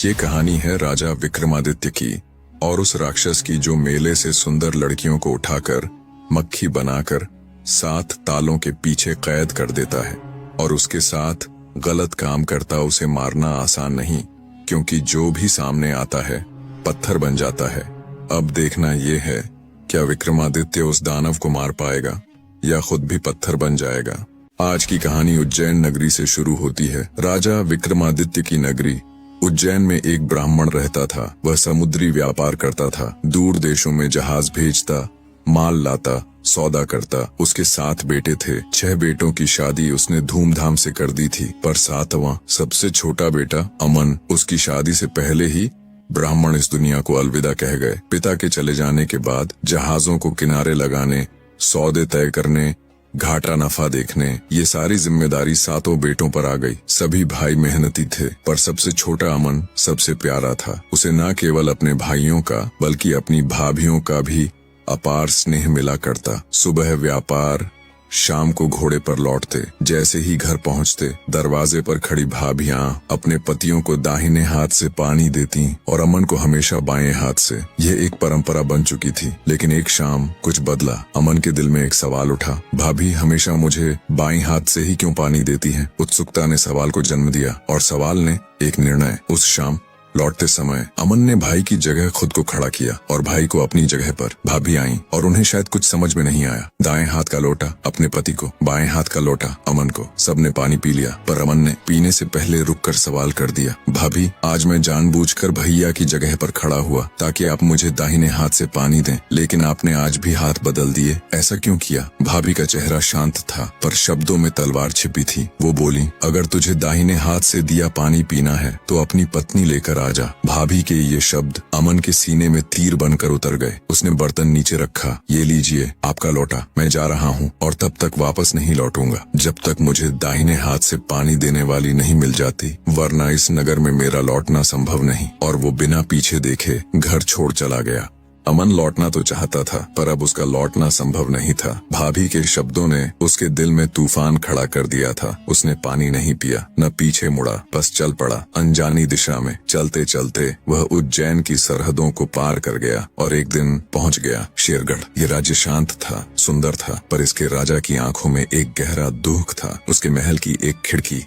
ये कहानी है राजा विक्रमादित्य की और उस राक्षस की जो मेले से सुंदर लड़कियों को उठाकर मक्खी बनाकर 7 तालों के पीछे कैद कर देता है और उसके साथ गलत काम करता उसे मारना आसान नहीं, क्योंकि जो भी सामने आता है पत्थर बन जाता है। अब देखना ये है, क्या विक्रमादित्य उस दानव को मार पाएगा या खुद भी पत्थर बन जाएगा। आज की कहानी उज्जैन नगरी से शुरू होती है। राजा विक्रमादित्य की नगरी उज्जैन में एक ब्राह्मण रहता था। वह समुद्री व्यापार करता था, दूर देशों में जहाज भेजता, माल लाता, सौदा करता। उसके 7 बेटे थे। 6 बेटों की शादी उसने धूमधाम से कर दी थी, पर 7वां सबसे छोटा बेटा अमन, उसकी शादी से पहले ही ब्राह्मण इस दुनिया को अलविदा कह गए। पिता के चले जाने के बाद जहाजों को किनारे लगाने, सौदे तय करने, घाटा नफा देखने, ये सारी जिम्मेदारी 7 बेटों पर आ गई। सभी भाई मेहनती थे, पर सबसे छोटा अमन सबसे प्यारा था। उसे न केवल अपने भाइयों का बल्कि अपनी भाभियों का भी अपार स्नेह मिला करता। सुबह व्यापार, शाम को घोड़े पर लौटते। जैसे ही घर पहुंचते, दरवाजे पर खड़ी भाभियां अपने पतियों को दाहिने हाथ से पानी देती और अमन को हमेशा बाएं हाथ से। यह एक परंपरा बन चुकी थी। लेकिन एक शाम कुछ बदला। अमन के दिल में एक सवाल उठा, भाभी हमेशा मुझे बाएं हाथ से ही क्यों पानी देती हैं? उत्सुकता ने सवाल को जन्म दिया और सवाल ने एक निर्णय। उस शाम लौटते समय अमन ने भाई की जगह खुद को खड़ा किया और भाई को अपनी जगह पर। भाभी आईं और उन्हें शायद कुछ समझ में नहीं आया। दाएं हाथ का लोटा अपने पति को, बाएं हाथ का लोटा अमन को। सबने पानी पी लिया, पर अमन ने पीने से पहले रुककर सवाल कर दिया, भाभी आज मैं जानबूझकर भैया की जगह पर खड़ा हुआ ताकि आप मुझे दाहिने हाथ से पानी दें, लेकिन आपने आज भी हाथ बदल दिए, ऐसा क्यों किया? भाभी का चेहरा शांत था, पर शब्दों में तलवार छिपी थी। वो बोली, अगर तुझे दाहिने हाथ से दिया पानी पीना है तो अपनी पत्नी लेकर आजा। भाभी के ये शब्द अमन के सीने में तीर बनकर उतर गए। उसने बर्तन नीचे रखा, ये लीजिए आपका लोटा, मैं जा रहा हूँ और तब तक वापस नहीं लौटूंगा जब तक मुझे दाहिने हाथ से पानी देने वाली नहीं मिल जाती, वरना इस नगर में मेरा लौटना संभव नहीं। और वो बिना पीछे देखे घर छोड़ चला गया। अमन लौटना तो चाहता था, पर अब उसका लौटना संभव नहीं था। भाभी के शब्दों ने उसके दिल में तूफान खड़ा कर दिया था। उसने पानी नहीं पिया, न पीछे मुड़ा, बस चल पड़ा अनजानी दिशा में। चलते चलते वह उज्जैन की सरहदों को पार कर गया और एक दिन पहुंच गया शेरगढ़। ये राज्य शांत था, सुंदर था, पर इसके राजा की आंखों में एक गहरा दुख था। उसके महल की एक खिड़की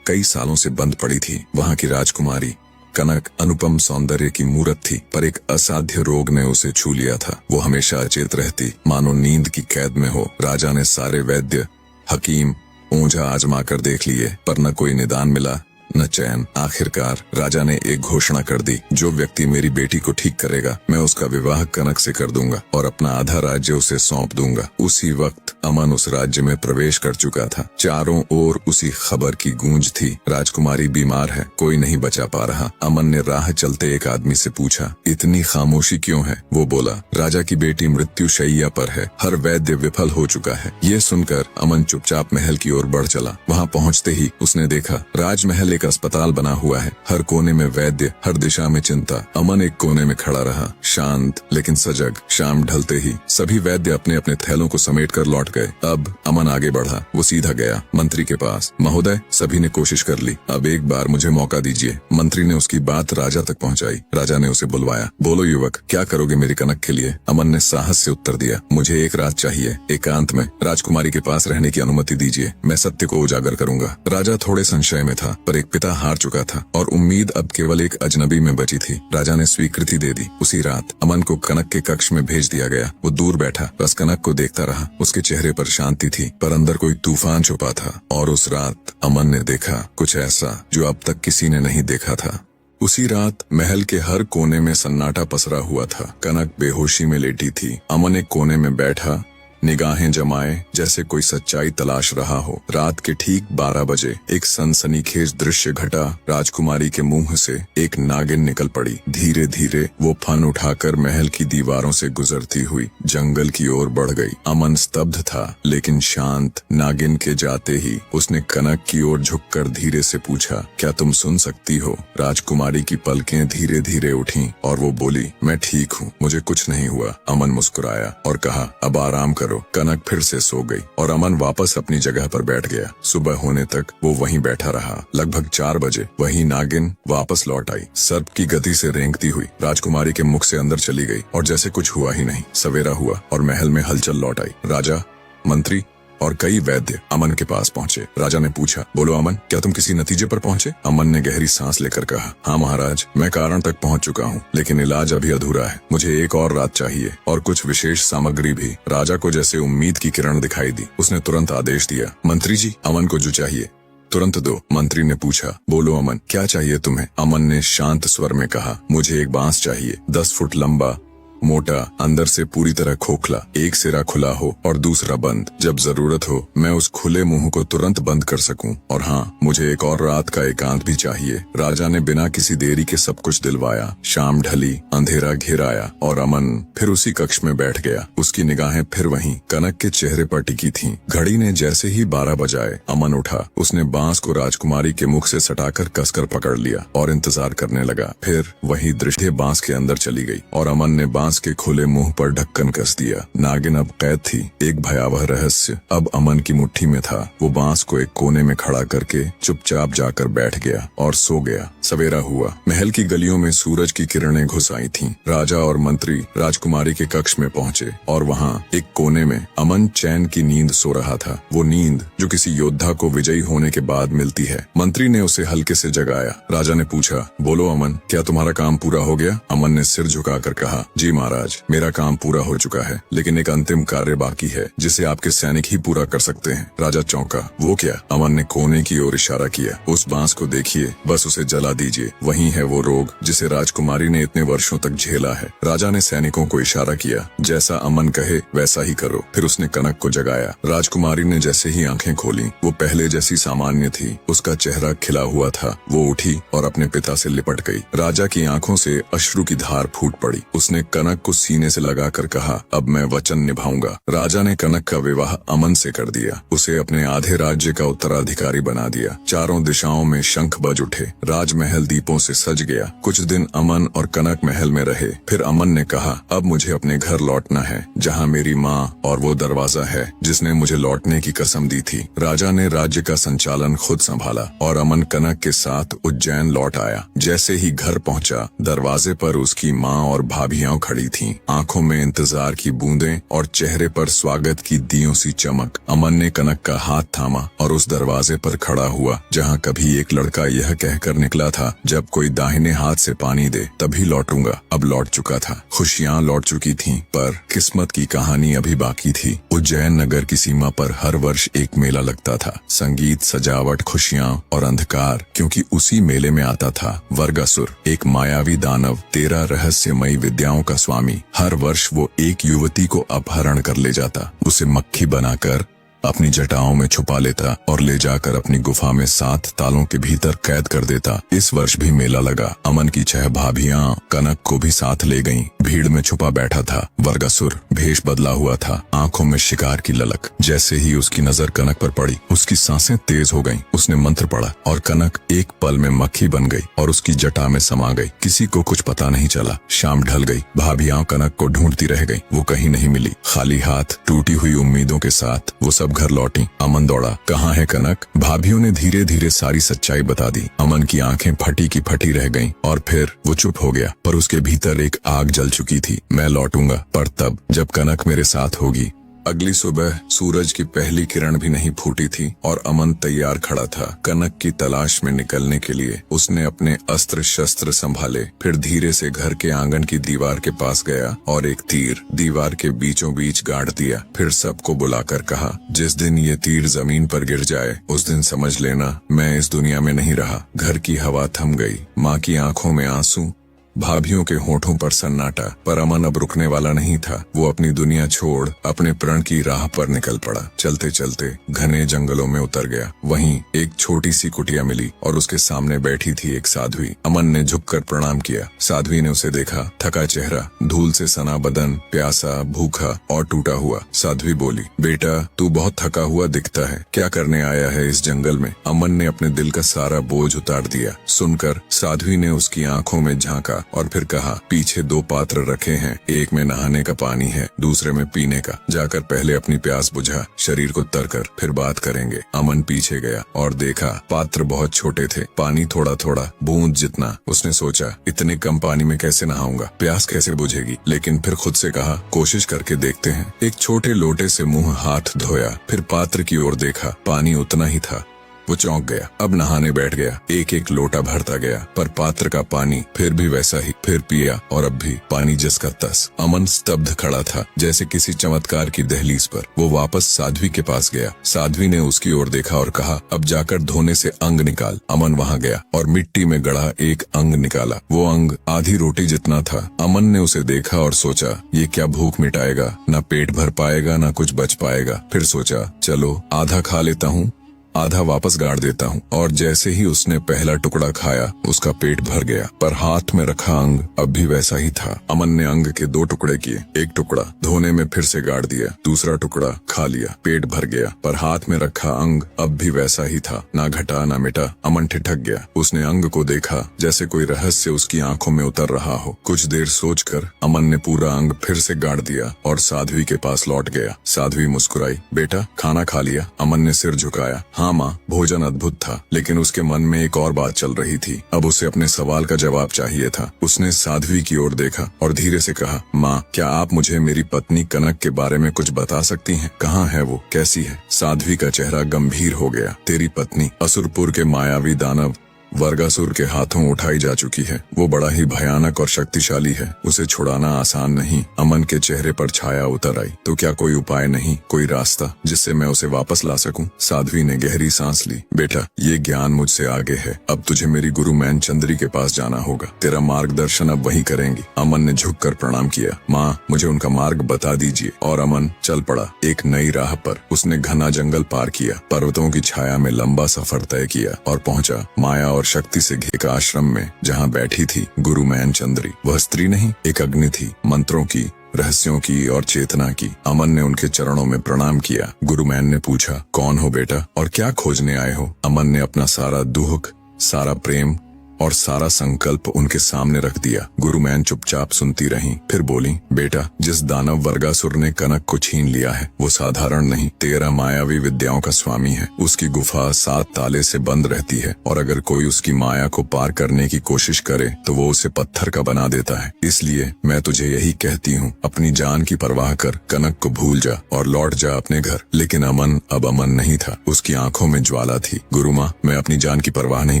कई सालों से बंद पड़ी थी। वहाँ की राजकुमारी कनक अनुपम सौंदर्य की मूरत थी, पर एक असाध्य रोग ने उसे छू लिया था। वो हमेशा अचेत रहती, मानो नींद की कैद में हो। राजा ने सारे वैद्य, हकीम, ओझा आजमा कर देख लिए, पर न कोई निदान मिला, न चैन। आखिरकार राजा ने एक घोषणा कर दी, जो व्यक्ति मेरी बेटी को ठीक करेगा, मैं उसका विवाह कनक से कर दूंगा और अपना आधा राज्य उसे सौंप दूंगा। उसी वक्त अमन उस राज्य में प्रवेश कर चुका था। चारों ओर उसी खबर की गूंज थी, राजकुमारी बीमार है, कोई नहीं बचा पा रहा। अमन ने राह चलते एक आदमी से पूछा, इतनी खामोशी क्यों है? वो बोला, राजा की बेटी मृत्यु शैय्या पर है, हर वैद्य विफल हो चुका है। ये सुनकर अमन चुपचाप महल की ओर बढ़ चला। वहाँ पहुँचते ही उसने देखा, राजमहल एक अस्पताल बना हुआ है, हर कोने में वैद्य, हर दिशा में चिंता। अमन एक कोने में खड़ा रहा, शांत लेकिन सजग। शाम ढलते ही सभी वैद्य अपने अपने थैलों को समेट कर लौट गए। अब अमन आगे बढ़ा। वो सीधा गया मंत्री के पास। महोदय, सभी ने कोशिश कर ली, अब एक बार मुझे मौका दीजिए। मंत्री ने उसकी बात राजा तक पहुंचाई। राजा ने उसे बुलवाया। बोलो युवक, क्या करोगे मेरी कनक के लिए? अमन ने साहस से उत्तर दिया, मुझे एक रात चाहिए, एकांत में राजकुमारी के पास रहने की अनुमति दीजिए, मैं सत्य को उजागर करूंगा। राजा थोड़े संशय में था, पर एक पिता हार चुका था और उम्मीद अब केवल एक अजनबी में बची थी। राजा ने स्वीकृति दे दी। उसी रात अमन को कनक के कक्ष में भेज दिया गया। वो दूर बैठा बस कनक को देखता रहा। उसके चेहरे पर शांति थी, पर अंदर कोई तूफान छुपा था। और उस रात अमन ने देखा कुछ ऐसा जो अब तक किसी ने नहीं देखा था। उसी रात महल के हर कोने में सन्नाटा पसरा हुआ था। कनक बेहोशी में लेटी थी। अमन एक कोने में बैठा, निगाहें जमाए, जैसे कोई सच्चाई तलाश रहा हो। रात के ठीक 12 बजे एक सनसनीखेज दृश्य घटा। राजकुमारी के मुंह से एक नागिन निकल पड़ी। धीरे धीरे वो फन उठाकर महल की दीवारों से गुजरती हुई जंगल की ओर बढ़ गई। अमन स्तब्ध था, लेकिन शांत। नागिन के जाते ही उसने कनक की ओर झुककर धीरे से पूछा, क्या तुम सुन सकती हो? राजकुमारी की पलकें धीरे धीरे उठी और वो बोली, मैं ठीक हूँ, मुझे कुछ नहीं हुआ। अमन मुस्कुराया और कहा, अब आराम करो, करो। कनक फिर से सो गई और अमन वापस अपनी जगह पर बैठ गया। सुबह होने तक वो वहीं बैठा रहा। लगभग 4 बजे वही नागिन वापस लौट आई, सर्प की गति से रेंगती हुई राजकुमारी के मुख से अंदर चली गई और जैसे कुछ हुआ ही नहीं। सवेरा हुआ और महल में हलचल लौट आई। राजा, मंत्री और कई वैद्य अमन के पास पहुंचे। राजा ने पूछा, बोलो अमन, क्या तुम किसी नतीजे पर पहुंचे? अमन ने गहरी सांस लेकर कहा, हाँ महाराज, मैं कारण तक पहुंच चुका हूँ, लेकिन इलाज अभी अधूरा है। मुझे एक और रात चाहिए और कुछ विशेष सामग्री भी। राजा को जैसे उम्मीद की किरण दिखाई दी। उसने तुरंत आदेश दिया, मंत्री जी, अमन को जो चाहिए तुरंत दो। मंत्री ने पूछा, बोलो अमन, क्या चाहिए तुम्हें? अमन ने शांत स्वर में कहा, मुझे एक बांस चाहिए, 10 फुट लंबा, मोटा, अंदर से पूरी तरह खोखला, एक सिरा खुला हो और दूसरा बंद। जब जरूरत हो मैं उस खुले मुंह को तुरंत बंद कर सकूं। और हाँ, मुझे एक और रात का एकांत भी चाहिए। राजा ने बिना किसी देरी के सब कुछ दिलवाया। शाम ढली, अंधेरा घेर आया और अमन फिर उसी कक्ष में बैठ गया। उसकी निगाहें फिर वहीं कनक के चेहरे पर टिकी थीं। घड़ी ने जैसे ही 12 बजाए, अमन उठा। उसने बांस को राजकुमारी के मुख से सटाकर कसकर पकड़ लिया और इंतजार करने लगा। फिर वही दृष्टि बांस के अंदर चली गई और अमन ने बांस के खुले मुंह पर ढक्कन कस दिया। नागिन अब कैद थी। एक भयावह रहस्य अब अमन की मुट्ठी में था। वो बांस को एक कोने में खड़ा करके चुपचाप जाकर बैठ गया और सो गया। सवेरा हुआ। महल की गलियों में सूरज की किरणें घुस आई थीं। राजा और मंत्री राजकुमारी के कक्ष में पहुंचे और वहां एक कोने में अमन चैन की नींद सो रहा था। वो नींद जो किसी योद्धा को विजयी होने के बाद मिलती है। मंत्री ने उसे हल्के से जगाया। राजा ने पूछा, बोलो अमन, क्या तुम्हारा काम पूरा हो गया? अमन ने सिर झुकाकर कहा, जी महाराज, मेरा काम पूरा हो चुका है, लेकिन एक अंतिम कार्य बाकी है जिसे आपके सैनिक ही पूरा कर सकते हैं। राजा चौंका। वो क्या? अमन ने कोने की ओर इशारा किया। उस बांस को देखिए, बस उसे जला दीजिए। वही है वो रोग जिसे राजकुमारी ने इतने वर्षों तक झेला है। राजा ने सैनिकों को इशारा किया, जैसा अमन कहे वैसा ही करो। फिर उसने कनक को जगाया। राजकुमारी ने जैसे ही आंखें खोली, वो पहले जैसी सामान्य थी। उसका चेहरा खिला हुआ था। वो उठी और अपने पिता से लिपट गई। राजा की आंखों से अश्रु की धार फूट पड़ी। उसने कनक को सीने से लगाकर कहा, अब मैं वचन निभाऊंगा। राजा ने कनक का विवाह अमन से कर दिया। उसे अपने आधे राज्य का उत्तराधिकारी बना दिया। चारों दिशाओं में शंख बज उठे। राजमहल दीपों से सज गया। कुछ दिन अमन और कनक महल में रहे। फिर अमन ने कहा, अब मुझे अपने घर लौटना है, जहाँ मेरी माँ और वो दरवाजा है जिसने मुझे लौटने की कसम दी थी। राजा ने राज्य का संचालन खुद संभाला और अमन कनक के साथ उज्जैन लौट आया। जैसे ही घर पहुंचा, दरवाजे पर उसकी माँ और भाभियां खड़ी थीं, आंखों में इंतजार की बूंदें और चेहरे पर स्वागत की दियों सी चमक। अमन ने कनक का हाथ थामा और उस दरवाजे पर खड़ा हुआ जहां कभी एक लड़का यह कहकर निकला था, जब कोई दाहिने हाथ से पानी दे तभी लौटूंगा, अब लौट चुका था। खुशियां लौट चुकी थीं, पर किस्मत की कहानी अभी बाकी थी। उज्जैन नगर की सीमा पर हर वर्ष एक मेला लगता था। संगीत, सजावट, खुशियां और अंधकार, क्योंकि उसी मेले में आता था वर्गासुर, एक मायावी दानव, 13 रहस्यमयी विद्याओं का स्वामी। हर वर्ष वो एक युवती को अपहरण कर ले जाता, उसे मक्खी बनाकर अपनी जटाओं में छुपा लेता और ले जाकर अपनी गुफा में 7 तालों के भीतर कैद कर देता। इस वर्ष भी मेला लगा। अमन की 6 भाभियां कनक को भी साथ ले गईं। भीड़ में छुपा बैठा था वर्गासुर। भेष बदला हुआ था, आंखों में शिकार की ललक। जैसे ही उसकी नजर कनक पर पड़ी, उसकी सांसें तेज हो गईं। उसने मंत्र पढ़ा और कनक एक पल में मक्खी बन गई और उसकी जटा में समा गई। किसी को कुछ पता नहीं चला। शाम ढल गई। भाभियां कनक को ढूंढती रह गईं। वो कहीं नहीं मिली। खाली हाथ, टूटी हुई उम्मीदों के साथ वो सब घर लौटी। अमन दौड़ा, कहाँ है कनक? भाभियों ने धीरे धीरे सारी सच्चाई बता दी। अमन की आंखें फटी की फटी रह गईं और फिर वो चुप हो गया, पर उसके भीतर एक आग जल चुकी थी। मैं लौटूंगा, पर तब जब कनक मेरे साथ होगी। अगली सुबह सूरज की पहली किरण भी नहीं फूटी थी और अमन तैयार खड़ा था कनक की तलाश में निकलने के लिए। उसने अपने अस्त्र शस्त्र संभाले, फिर धीरे से घर के आंगन की दीवार के पास गया और एक तीर दीवार के बीचों बीच गाड़ दिया। फिर सबको बुलाकर कहा, जिस दिन ये तीर जमीन पर गिर जाए उस दिन समझ लेना मैं इस दुनिया में नहीं रहा। घर की हवा थम गई। माँ की आंखों में आंसू, भाभियों के होठों पर सन्नाटा, पर अमन अब रुकने वाला नहीं था। वो अपनी दुनिया छोड़ अपने प्रण की राह पर निकल पड़ा। चलते चलते घने जंगलों में उतर गया। वहीं एक छोटी सी कुटिया मिली और उसके सामने बैठी थी एक साध्वी। अमन ने झुककर प्रणाम किया। साध्वी ने उसे देखा, थका चेहरा, धूल से सना बदन, प्यासा, भूखा और टूटा हुआ। साध्वी बोली, बेटा तू बहुत थका हुआ दिखता है, क्या करने आया है इस जंगल में? अमन ने अपने दिल का सारा बोझ उतार दिया। सुनकर साध्वी ने उसकी आंखों में झांका देखा और फिर कहा, पीछे 2 पात्र रखे हैं, एक में नहाने का पानी है, दूसरे में पीने का। जाकर पहले अपनी प्यास बुझा, शरीर को तर कर, फिर बात करेंगे। अमन पीछे गया और देखा पात्र बहुत छोटे थे, पानी थोड़ा थोड़ा, बूंद जितना। उसने सोचा, इतने कम पानी में कैसे नहाऊंगा, प्यास कैसे बुझेगी। लेकिन फिर खुद से कहा, कोशिश करके देखते हैं। एक छोटे लोटे से मुंह हाथ धोया, फिर पात्र की ओर देखा, पानी उतना ही था। वो चौंक गया, अब नहाने बैठ गया। एक एक लोटा भरता गया, पर पात्र का पानी फिर भी वैसा ही। फिर पिया और अब भी पानी जिसका तस। अमन स्तब्ध खड़ा था, जैसे किसी चमत्कार की दहलीज पर। वो वापस साध्वी के पास गया। साध्वी ने उसकी ओर देखा और कहा, अब जाकर धोने से अंग निकाल। अमन वहां गया और मिट्टी में गड़ा एक अंग निकाला। वो अंग आधी रोटी जितना था। अमन ने उसे देखा और सोचा, ये क्या भूख मिटाएगा, न पेट भर पाएगा न कुछ बच पाएगा। फिर सोचा, चलो आधा खा लेता हूँ, आधा वापस गाड़ देता हूँ। और जैसे ही उसने पहला टुकड़ा खाया, उसका पेट भर गया, पर हाथ में रखा अंग अब भी वैसा ही था। अमन ने अंग के 2 टुकड़े किए, एक टुकड़ा धोने में फिर से गाड़ दिया, दूसरा टुकड़ा खा लिया, पेट भर गया, पर हाथ में रखा अंग अब भी वैसा ही था, ना घटा ना मिटा। अमन ठिठक गया। उसने अंग को देखा जैसे कोई रहस्य उसकी आंखों में उतर रहा हो। कुछ देर सोचकर अमन ने पूरा अंग फिर से गाड़ दिया और साध्वी के पास लौट गया। साध्वी मुस्कुराई, बेटा खाना खा लिया? अमन ने सिर झुकाया, हाँ माँ, भोजन अद्भुत था। लेकिन उसके मन में एक और बात चल रही थी। अब उसे अपने सवाल का जवाब चाहिए था। उसने साध्वी की ओर देखा और धीरे से कहा, माँ, क्या आप मुझे मेरी पत्नी कनक के बारे में कुछ बता सकती हैं? कहाँ है वो, कैसी है? साध्वी का चेहरा गंभीर हो गया। तेरी पत्नी असुरपुर के मायावी दानव वर्गासुर के हाथों उठाई जा चुकी है। वो बड़ा ही भयानक और शक्तिशाली है, उसे छुड़ाना आसान नहीं। अमन के चेहरे पर छाया उतर आई। तो क्या कोई उपाय नहीं, कोई रास्ता जिससे मैं उसे वापस ला सकूं? साध्वी ने गहरी सांस ली। बेटा, ये ज्ञान मुझसे आगे है। अब तुझे मेरी गुरु मैनचंद्री के पास जाना होगा। तेरा मार्गदर्शन अब वही करेंगी। अमन ने झुककर प्रणाम किया। माँ, मुझे उनका मार्ग बता दीजिए। और अमन चल पड़ा एक नई राह पर। उसने घना जंगल पार किया, पर्वतों की छाया में लंबा सफर तय किया और पहुंचा माया और शक्ति से घिरे आश्रम में, जहां बैठी थी गुरु मैनचंद्री। वह स्त्री नहीं, एक अग्नि थी, मंत्रों की, रहस्यों की और चेतना की। अमन ने उनके चरणों में प्रणाम किया। गुरु मैन ने पूछा, कौन हो बेटा और क्या खोजने आए हो? अमन ने अपना सारा दुख, सारा प्रेम और सारा संकल्प उनके सामने रख दिया। गुरुमैन चुपचाप सुनती रहीं, फिर बोली, बेटा, जिस दानव वर्गासुर ने कनक को छीन लिया है वो साधारण नहीं, 13 मायावी विद्याओं का स्वामी है। उसकी गुफा 7 ताले से बंद रहती है और अगर कोई उसकी माया को पार करने की कोशिश करे तो वो उसे पत्थर का बना देता है। इसलिए मैं तुझे यही कहती हूँ, अपनी जान की परवाह कर, कनक को भूल जा और लौट जा अपने घर। लेकिन अमन अब अमन नहीं था। उसकी आंखों में ज्वाला थी। गुरु माँ, मैं अपनी जान की परवाह नहीं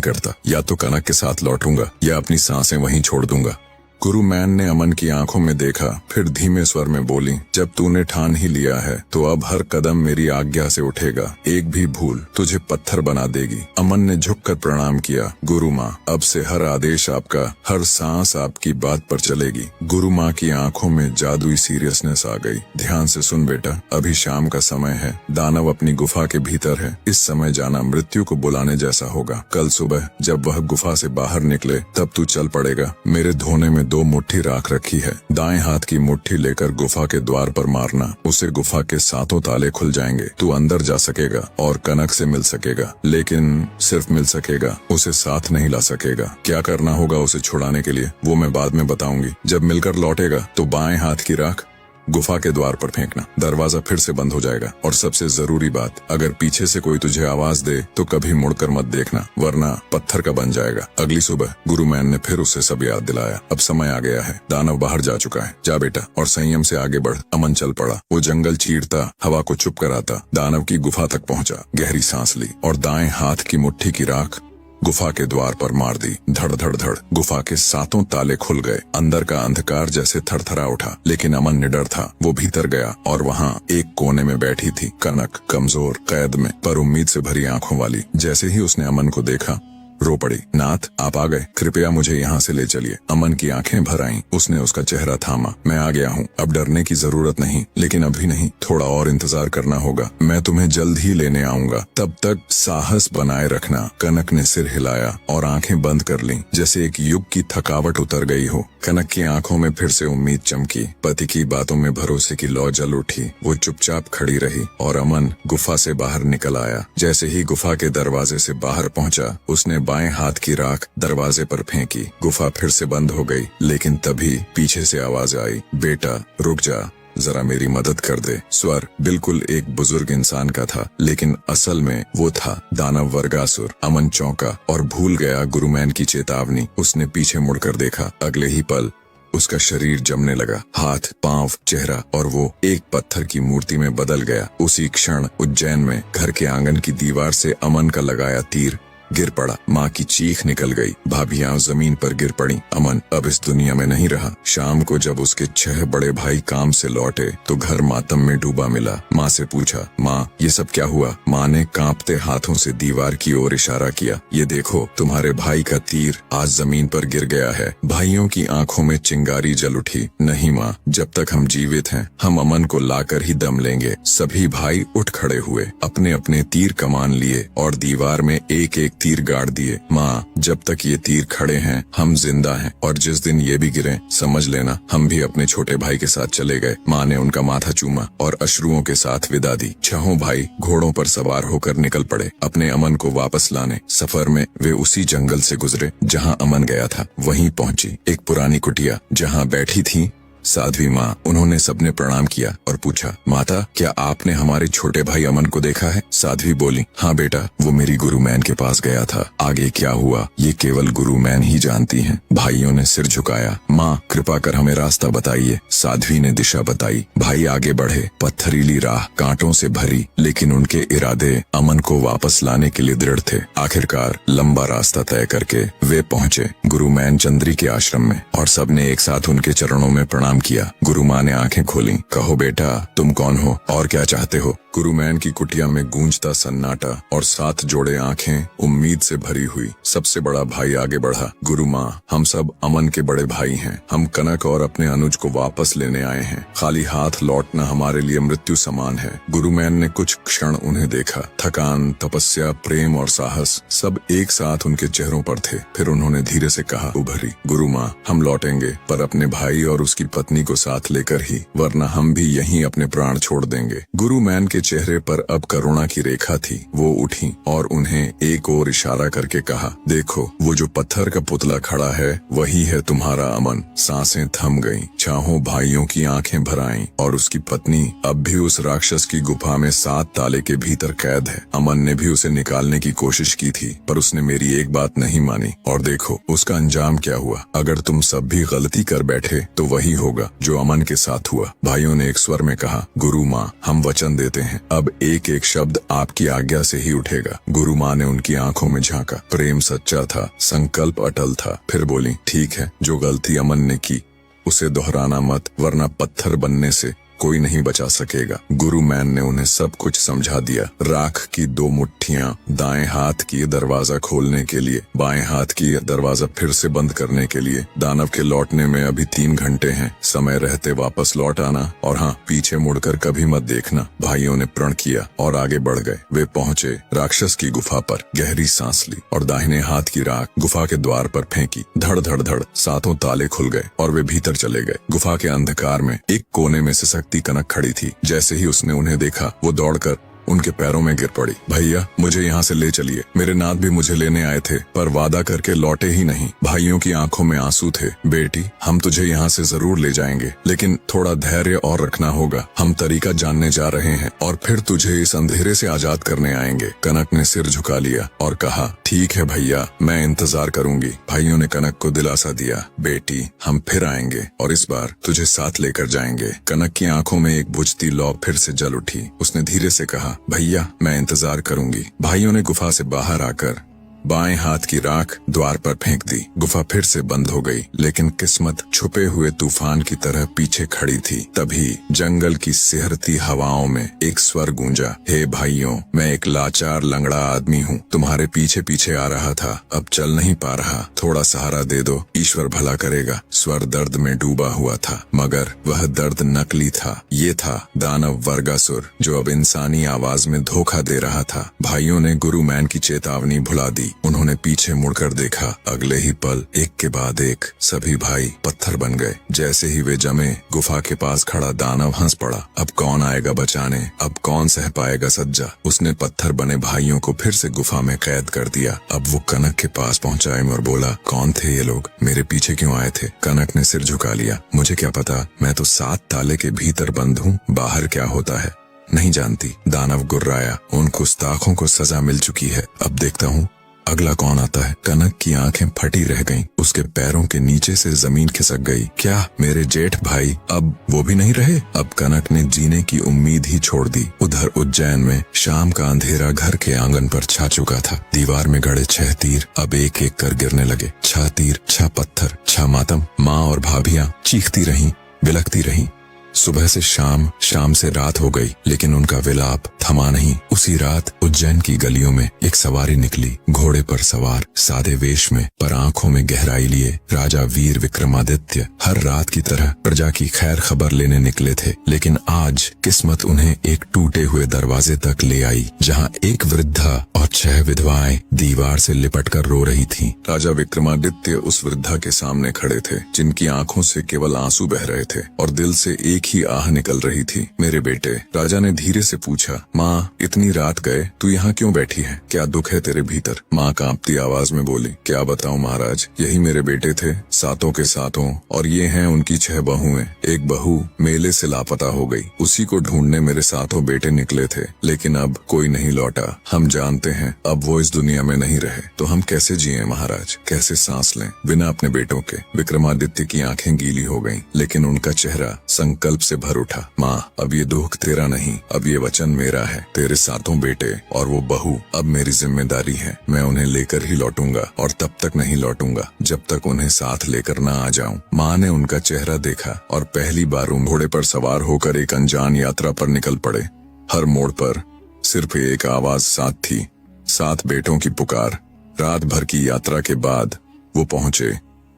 करता। या तो कनक के साथ लौटूंगा या अपनी सांसें वहीं छोड़ दूंगा। गुरु मैन ने अमन की आंखों में देखा, फिर धीमे स्वर में बोली, जब तूने ठान ही लिया है तो अब हर कदम मेरी आज्ञा से उठेगा। एक भी भूल तुझे पत्थर बना देगी। अमन ने झुककर प्रणाम किया। गुरु माँ, अब से हर आदेश आपका, हर सांस आपकी बात पर चलेगी। गुरु माँ की आंखों में जादुई सीरियसनेस आ गई। ध्यान से सुन बेटा, अभी शाम का समय है, दानव अपनी गुफा के भीतर है। इस समय जाना मृत्यु को बुलाने जैसा होगा। कल सुबह जब वह गुफा से बाहर निकले तब तू चल पड़ेगा। मेरे धोने में 2 मुट्ठी राख रखी है, दाएं हाथ की मुट्ठी लेकर गुफा के द्वार पर मारना। उसे गुफा के 7 ताले खुल जाएंगे। तू अंदर जा सकेगा और कनक से मिल सकेगा, लेकिन सिर्फ मिल सकेगा, उसे साथ नहीं ला सकेगा। क्या करना होगा उसे छुड़ाने के लिए वो मैं बाद में बताऊंगी। जब मिलकर लौटेगा तो बाएं हाथ की राख गुफा के द्वार पर फेंकना, दरवाजा फिर से बंद हो जाएगा। और सबसे जरूरी बात, अगर पीछे से कोई तुझे आवाज दे तो कभी मुड़कर मत देखना, वरना पत्थर का बन जाएगा। अगली सुबह गुरुमैन ने फिर उसे सब याद दिलाया। अब समय आ गया है, दानव बाहर जा चुका है, जा बेटा और संयम से आगे बढ़। अमन चल पड़ा। वो जंगल चीरता, हवा को चुप कराता, दानव की गुफा तक पहुंचा। गहरी सांस ली और दाएं हाथ की मुट्ठी की राख गुफा के द्वार पर मार दी। धड़ धड़ धड़ गुफा के 7 ताले खुल गए। अंदर का अंधकार जैसे थरथरा उठा, लेकिन अमन निडर था। वो भीतर गया और वहाँ एक कोने में बैठी थी कनक, कमजोर, कैद में, पर उम्मीद से भरी आंखों वाली। जैसे ही उसने अमन को देखा रो पड़ी। नाथ, आप आ गए, कृपया मुझे यहाँ से ले चलिए। अमन की आंखें भर आईं। उसने उसका चेहरा थामा। मैं आ गया हूँ, अब डरने की जरूरत नहीं, लेकिन अभी नहीं, थोड़ा और इंतजार करना होगा। मैं तुम्हें जल्द ही लेने आऊंगा, तब तक साहस बनाए रखना। कनक ने सिर हिलाया और आंखें बंद कर लीं, जैसे एक युग की थकावट उतर गई हो। कनक की आंखों में फिर से उम्मीद चमकी। पति की बातों में भरोसे की लौ जल उठी। वो चुपचाप खड़ी रही और अमन गुफा से बाहर निकल आया। जैसे ही गुफा के दरवाजे से बाहर पहुंचा, उसने बाएं हाथ की राख दरवाजे पर फेंकी। गुफा फिर से बंद हो गई, लेकिन तभी पीछे से आवाज आई, बेटा रुक जा, जरा मेरी मदद कर दे। स्वर बिल्कुल एक बुजुर्ग इंसान का था, लेकिन असल में वो था दानव वर्गासुर। अमन चौंका और भूल गया गुरुमैन की चेतावनी। उसने पीछे मुड़कर देखा। अगले ही पल उसका शरीर जमने लगा, हाथ, पांव, चेहरा और वो एक पत्थर की मूर्ति में बदल गया। उसी क्षण उज्जैन में घर के आंगन की दीवार से अमन का लगाया तीर गिर पड़ा। माँ की चीख निकल गई, भाभियां जमीन पर गिर पड़ी। अमन अब इस दुनिया में नहीं रहा। शाम को जब उसके 6 बड़े भाई काम से लौटे तो घर मातम में डूबा मिला। माँ से पूछा, माँ ये सब क्या हुआ? माँ ने कांपते हाथों से दीवार की ओर इशारा किया, ये देखो तुम्हारे भाई का तीर आज जमीन पर गिर गया है। भाइयों की आंखों में चिंगारी जल उठी। नहीं माँ, जब तक हम जीवित हैं हम अमन को लाकर ही दम लेंगे। सभी भाई उठ खड़े हुए, अपने अपने तीर कमान लिए और दीवार में एक एक तीर गाड़ दिए। माँ, जब तक ये तीर खड़े हैं हम जिंदा हैं, और जिस दिन ये भी गिरे समझ लेना हम भी अपने छोटे भाई के साथ चले गए। माँ ने उनका माथा चूमा और अश्रुओं के साथ विदा दी। 6 भाई घोड़ों पर सवार होकर निकल पड़े अपने अमन को वापस लाने। सफर में वे उसी जंगल से गुजरे जहाँ अमन गया था। वहीं पहुंची एक पुरानी कुटिया जहाँ बैठी थी साध्वी माँ। उन्होंने सबने प्रणाम किया और पूछा, माता क्या आपने हमारे छोटे भाई अमन को देखा है? साध्वी बोली, हाँ बेटा, वो मेरी गुरुमैन के पास गया था। आगे क्या हुआ ये केवल गुरुमैन ही जानती हैं। भाइयों ने सिर झुकाया। माँ कृपा कर हमें रास्ता बताइए। साध्वी ने दिशा बताई। भाई आगे बढ़े। पत्थरीली राह कांटों से भरी, लेकिन उनके इरादे अमन को वापस लाने के लिए दृढ़ थे। आखिरकार लंबा रास्ता तय करके वे पहुँचे गुरुमैन चंद्री के आश्रम में और सबने एक साथ उनके चरणों में प्रणाम किया। गुरु माँ ने आंखें खोली। कहो बेटा, तुम कौन हो और क्या चाहते हो? गुरुमैन की कुटिया में गूंजता सन्नाटा और 7 जोड़े आंखें उम्मीद से भरी हुई। सबसे बड़ा भाई आगे बढ़ा। गुरु माँ, हम सब अमन के बड़े भाई हैं। हम कनक और अपने अनुज को वापस लेने आए हैं। खाली हाथ लौटना हमारे लिए मृत्यु समान है। गुरुमैन ने कुछ क्षण उन्हें देखा। थकान, तपस्या, प्रेम और साहस सब एक साथ उनके चेहरों पर थे। फिर उन्होंने धीरे से कहा, उभरी, गुरु माँ हम लौटेंगे, पर अपने भाई और उसकी पत्नी को साथ लेकर ही, वरना हम भी यहीं अपने प्राण छोड़ देंगे। गुरुमैन के चेहरे पर अब करुणा की रेखा थी। वो उठी और उन्हें एक और इशारा करके कहा, देखो वो जो पत्थर का पुतला खड़ा है वही है तुम्हारा अमन। सांसें थम गईं। 6 भाइयों की आंखें भर आईं और उसकी पत्नी अब भी उस राक्षस की गुफा में 7 ताले के भीतर कैद है। अमन ने भी उसे निकालने की कोशिश की थी, पर उसने मेरी एक बात नहीं मानी, और देखो उसका अंजाम क्या हुआ। अगर तुम सब भी गलती कर बैठे तो वही होगा जो अमन के साथ हुआ। भाइयों ने एक स्वर में कहा, गुरु माँ हम वचन देते हैं, अब एक एक शब्द आपकी आज्ञा से ही उठेगा। गुरु माँ ने उनकी आंखों में झांका। प्रेम सच्चा था, संकल्प अटल था। फिर बोली, ठीक है, जो गलती अमन ने की उसे दोहराना मत, वरना पत्थर बनने से कोई नहीं बचा सकेगा। गुरुमैन ने उन्हें सब कुछ समझा दिया। राख की 2 मुट्ठियां दाएं हाथ की दरवाजा खोलने के लिए, बाएं हाथ की दरवाजा फिर से बंद करने के लिए। दानव के लौटने में अभी 3 घंटे हैं। समय रहते वापस लौट आना, और हाँ, पीछे मुड़कर कभी मत देखना। भाइयों ने प्रण किया और आगे बढ़ गए। वे पहुंचे राक्षस की गुफा पर। गहरी सांस ली और दाहिने हाथ की राख गुफा के द्वार पर फेंकी। धड़ धड़ धड़ 7 ताले खुल गए और वे भीतर चले गए। गुफा के अंधकार में एक कोने में से कनक खड़ी थी। जैसे ही उसने उन्हें देखा वो दौड़कर उनके पैरों में गिर पड़ी। भैया मुझे यहाँ से ले चलिए, मेरे नाथ भी मुझे लेने आए थे पर वादा करके लौटे ही नहीं। भाइयों की आंखों में आंसू थे। बेटी हम तुझे यहाँ से जरूर ले जाएंगे, लेकिन थोड़ा धैर्य और रखना होगा। हम तरीका जानने जा रहे हैं और फिर तुझे इस अंधेरे से आजाद करने आएंगे। कनक ने सिर झुका लिया और कहा, ठीक है भैया, मैं इंतजार करूंगी। भाइयों ने कनक को दिलासा दिया, बेटी हम फिर आएंगे और इस बार तुझे साथ लेकर जाएंगे। कनक की आंखों में एक बुझती लौ फिर से जल उठी। उसने धीरे से कहा, भैया मैं इंतजार करूंगी। भाइयों ने गुफा से बाहर आकर बाएं हाथ की राख द्वार पर फेंक दी। गुफा फिर से बंद हो गई, लेकिन किस्मत छुपे हुए तूफान की तरह पीछे खड़ी थी। तभी जंगल की सिहरती हवाओं में एक स्वर गूंजा, हे भाइयों, मैं एक लाचार लंगड़ा आदमी हूँ, तुम्हारे पीछे पीछे आ रहा था, अब चल नहीं पा रहा, थोड़ा सहारा दे दो, ईश्वर भला करेगा। स्वर दर्द में डूबा हुआ था, मगर वह दर्द नकली था। ये था दानव वर्गासुर, जो अब इंसानी आवाज में धोखा दे रहा था। भाइयों ने गुरुमैन की चेतावनी भुला दी। उन्होंने पीछे मुड़कर देखा। अगले ही पल एक के बाद एक सभी भाई पत्थर बन गए। जैसे ही वे जमे, गुफा के पास खड़ा दानव हंस पड़ा। अब कौन आएगा बचाने, अब कौन सह पाएगा सज्जा। उसने पत्थर बने भाइयों को फिर से गुफा में कैद कर दिया। अब वो कनक के पास पहुंचा और बोला, कौन थे ये लोग, मेरे पीछे क्यों आए थे। कनक ने सिर झुका लिया। मुझे क्या पता, मैं तो 7 ताले के भीतर बंद हूँ, बाहर क्या होता है नहीं जानती। दानव गुर्राया, उन गुस्ताखों को सजा मिल चुकी है, अब देखता हूँ अगला कौन आता है। कनक की आंखें फटी रह गईं, उसके पैरों के नीचे से जमीन खिसक गई। क्या मेरे जेठ भाई अब वो भी नहीं रहे। अब कनक ने जीने की उम्मीद ही छोड़ दी। उधर उज्जैन में शाम का अंधेरा घर के आंगन पर छा चुका था। दीवार में गड़े 6 तीर अब एक एक कर गिरने लगे। 6 तीर, 6 पत्थर, 6 मातम। माँ और भाभियां चीखती रहीं, बिलखती रहीं। सुबह से शाम, शाम से रात हो गई, लेकिन उनका विलाप थमा नहीं। उसी रात उज्जैन की गलियों में एक सवारी निकली, घोड़े पर सवार, सादे वेश में, पर आंखों में गहराई लिए। राजा वीर विक्रमादित्य हर रात की तरह प्रजा की खैर खबर लेने निकले थे, लेकिन आज किस्मत उन्हें एक टूटे हुए दरवाजे तक ले आई, जहां एक वृद्धा और 6 विधवाएं दीवार से लिपटकर रो रही थीं। राजा विक्रमादित्य उस वृद्धा के सामने खड़े थे, जिनकी आंखों से केवल आंसू बह रहे थे और दिल से एक ही आह निकल रही थी। मेरे बेटे, राजा ने धीरे से पूछा। माँ, इतनी रात गए, तू यहाँ क्यों बैठी है, क्या दुख है तेरे भीतर। माँ कांपती आवाज में बोली, क्या बताऊं महाराज, यही मेरे बेटे थे, 7 के 7, और ये हैं उनकी 6 बहुएं। एक बहू मेले से लापता हो गई, उसी को ढूंढने मेरे 7 बेटे निकले थे, लेकिन अब कोई नहीं लौटा। हम जानते हैं अब वो इस दुनिया में नहीं रहे, तो हम कैसे जिए महाराज, कैसे सांस लें बिना अपने बेटों के। विक्रमादित्य की आंखें गीली हो गईं, लेकिन उनका चेहरा संकल्प से भर उठा। माँ, अब ये दुख तेरा नहीं, अब ये वचन मेरा है। तेरे 7 बेटे और वो बहू अब मेरी जिम्मेदारी है। मैं उन्हें लेकर ही लौटूंगा, और तब तक नहीं लौटूंगा जब तक उन्हें साथ लेकर ना आ जाऊं। माँ ने उनका चेहरा देखा और पहली बार घोड़े पर सवार होकर एक अनजान यात्रा पर निकल पड़े। हर मोड़ पर सिर्फ एक आवाज साथ थी, 7 बेटों की पुकार। रात भर की यात्रा के बाद वो पहुंचे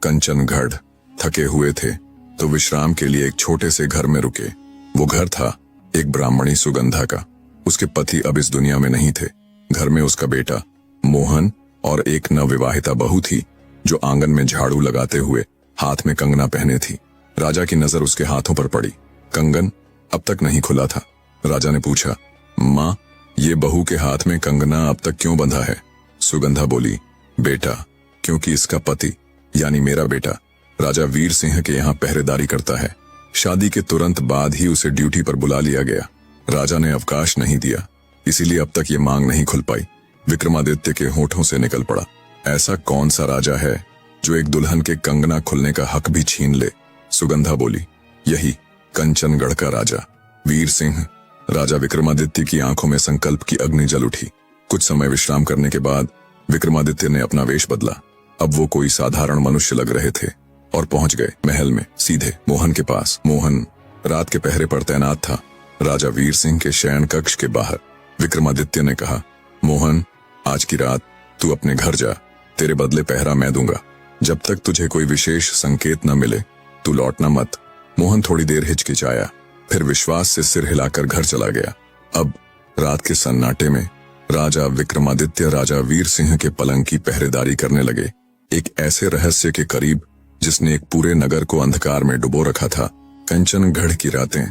कंचनगढ़। थके हुए थे तो विश्राम के लिए एक छोटे से घर में रुके। वो घर था एक ब्राह्मणी सुगंधा का। उसके पति अब इस दुनिया में नहीं थे। घर में उसका बेटा मोहन और एक नवविवाहिता बहू थी, जो आंगन में झाड़ू लगाते हुए हाथ में कंगना पहने थी। राजा की नजर उसके हाथों पर पड़ी। कंगन अब तक नहीं खुला था। राजा ने पूछा, माँ, ये बहू के हाथ में कंगना अब तक क्यों बंधा है। सुगंधा बोली, बेटा, क्योंकि इसका पति यानी मेरा बेटा राजा वीर सिंह के यहाँ पहरेदारी करता है। शादी के तुरंत बाद ही उसे ड्यूटी पर बुला लिया गया। राजा ने अवकाश नहीं दिया, इसीलिए अब तक ये मांग नहीं खुल पाई। विक्रमादित्य के होठों से निकल पड़ा, ऐसा कौन सा राजा है जो एक दुल्हन के कंगना खुलने का हक भी छीन ले। सुगंधा बोली, यही कंचनगढ़ का राजा वीर सिंह। राजा विक्रमादित्य की आंखों में संकल्प की अग्नि जल उठी। कुछ समय विश्राम करने के बाद विक्रमादित्य ने अपना वेश बदला। अब वो कोई साधारण मनुष्य लग रहे थे और पहुंच गए महल में, सीधे मोहन के पास। मोहन रात के पहरे पर तैनात था, राजा वीर सिंह के शयन कक्ष के बाहर। विक्रमादित्य ने कहा, मोहन, आज की रात तू अपने घर जा, तेरे बदले पहरा मैं दूंगा। जब तक तुझे कोई विशेष संकेत न मिले तू लौटना मत। मोहन थोड़ी देर हिचकिचाया, फिर विश्वास से सिर हिलाकर घर चला गया। अब रात के सन्नाटे में राजा विक्रमादित्य राजा वीर सिंह के पलंग की पहरेदारी करने लगे, एक ऐसे रहस्य के करीब जिसने एक पूरे नगर को अंधकार में डुबो रखा था। कंचनगढ़ की रातें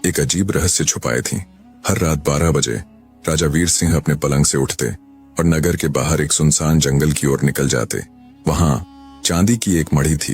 एक अजीब रहस्य छुपाए थीं। हर रात 12 बजे राजा वीर सिंह अपने पलंग से उठते और नगर के बाहर एक सुनसान जंगल की ओर निकल जाते। वहां चांदी की एक मढ़ी थी,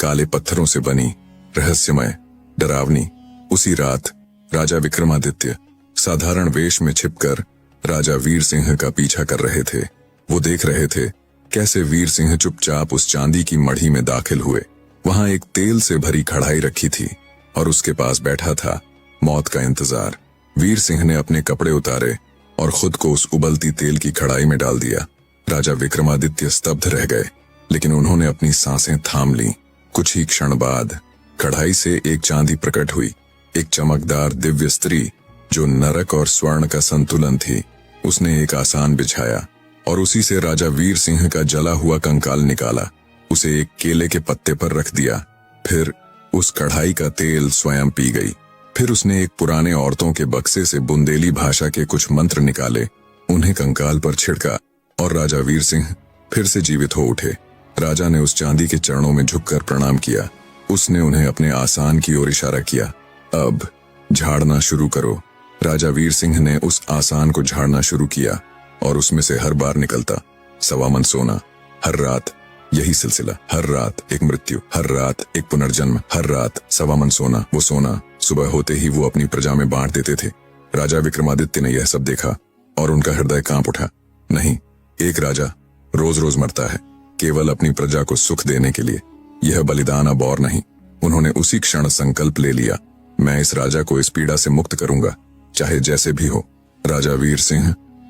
काले पत्थरों से बनी, रहस्यमय, डरावनी। उसी रात राजा विक्रमादित्य साधारण वेश में छिपकर राजा वीर सिंह का पीछा कर रहे थे। वो देख रहे थे कैसे वीर सिंह चुपचाप उस चांदी की मढ़ी में दाखिल हुए। वहां एक तेल से भरी कढ़ाई रखी थी और उसके पास बैठा था मौत का इंतजार। वीर सिंह ने अपने कपड़े उतारे और खुद को उस उबलती तेल की कढ़ाई में डाल दिया। राजा विक्रमादित्य स्तब्ध रह गए, लेकिन उन्होंने अपनी सांसें थाम लीं। कुछ ही क्षण बाद कढ़ाई से एक चांदी प्रकट हुई, एक चमकदार दिव्य स्त्री जो नरक और स्वर्ण का संतुलन थी। उसने एक आसान बिछाया और उसी से राजा वीर सिंह का जला हुआ कंकाल निकाला, उसे एक केले के पत्ते पर रख दिया। फिर उस कढ़ाई का तेल स्वयं पी गई। फिर उसने एक पुराने औरतों के बक्से से बुंदेली भाषा के कुछ मंत्र निकाले, उन्हें कंकाल पर छिड़का और राजा वीर सिंह फिर से जीवित हो उठे। राजा ने उस चांदी के चरणों में झुककर प्रणाम किया। उसने उन्हें अपने आसान की ओर इशारा किया। अब झाड़ना शुरू करो। राजा वीर सिंह ने उस आसान को झाड़ना शुरू किया और उसमें से हर बार निकलता 1.25 मन सोना। हर रात यही सिलसिला, हर रात एक मृत्यु, हर रात एक पुनर्जन्म, हर रात 1.25 मन सोना। वो सोना सुबह होते ही वो अपनी प्रजा में बांट देते थे। राजा विक्रमादित्य ने यह सब देखा और उनका हृदय कांप उठा। नहीं, एक राजा रोज रोज मरता है केवल अपनी प्रजा को सुख देने के लिए। यह बलिदान अब और नहीं। उन्होंने उसी क्षण संकल्प ले लिया, मैं इस राजा को इस पीड़ा से मुक्त करूंगा, चाहे जैसे भी हो। राजा वीर सिंह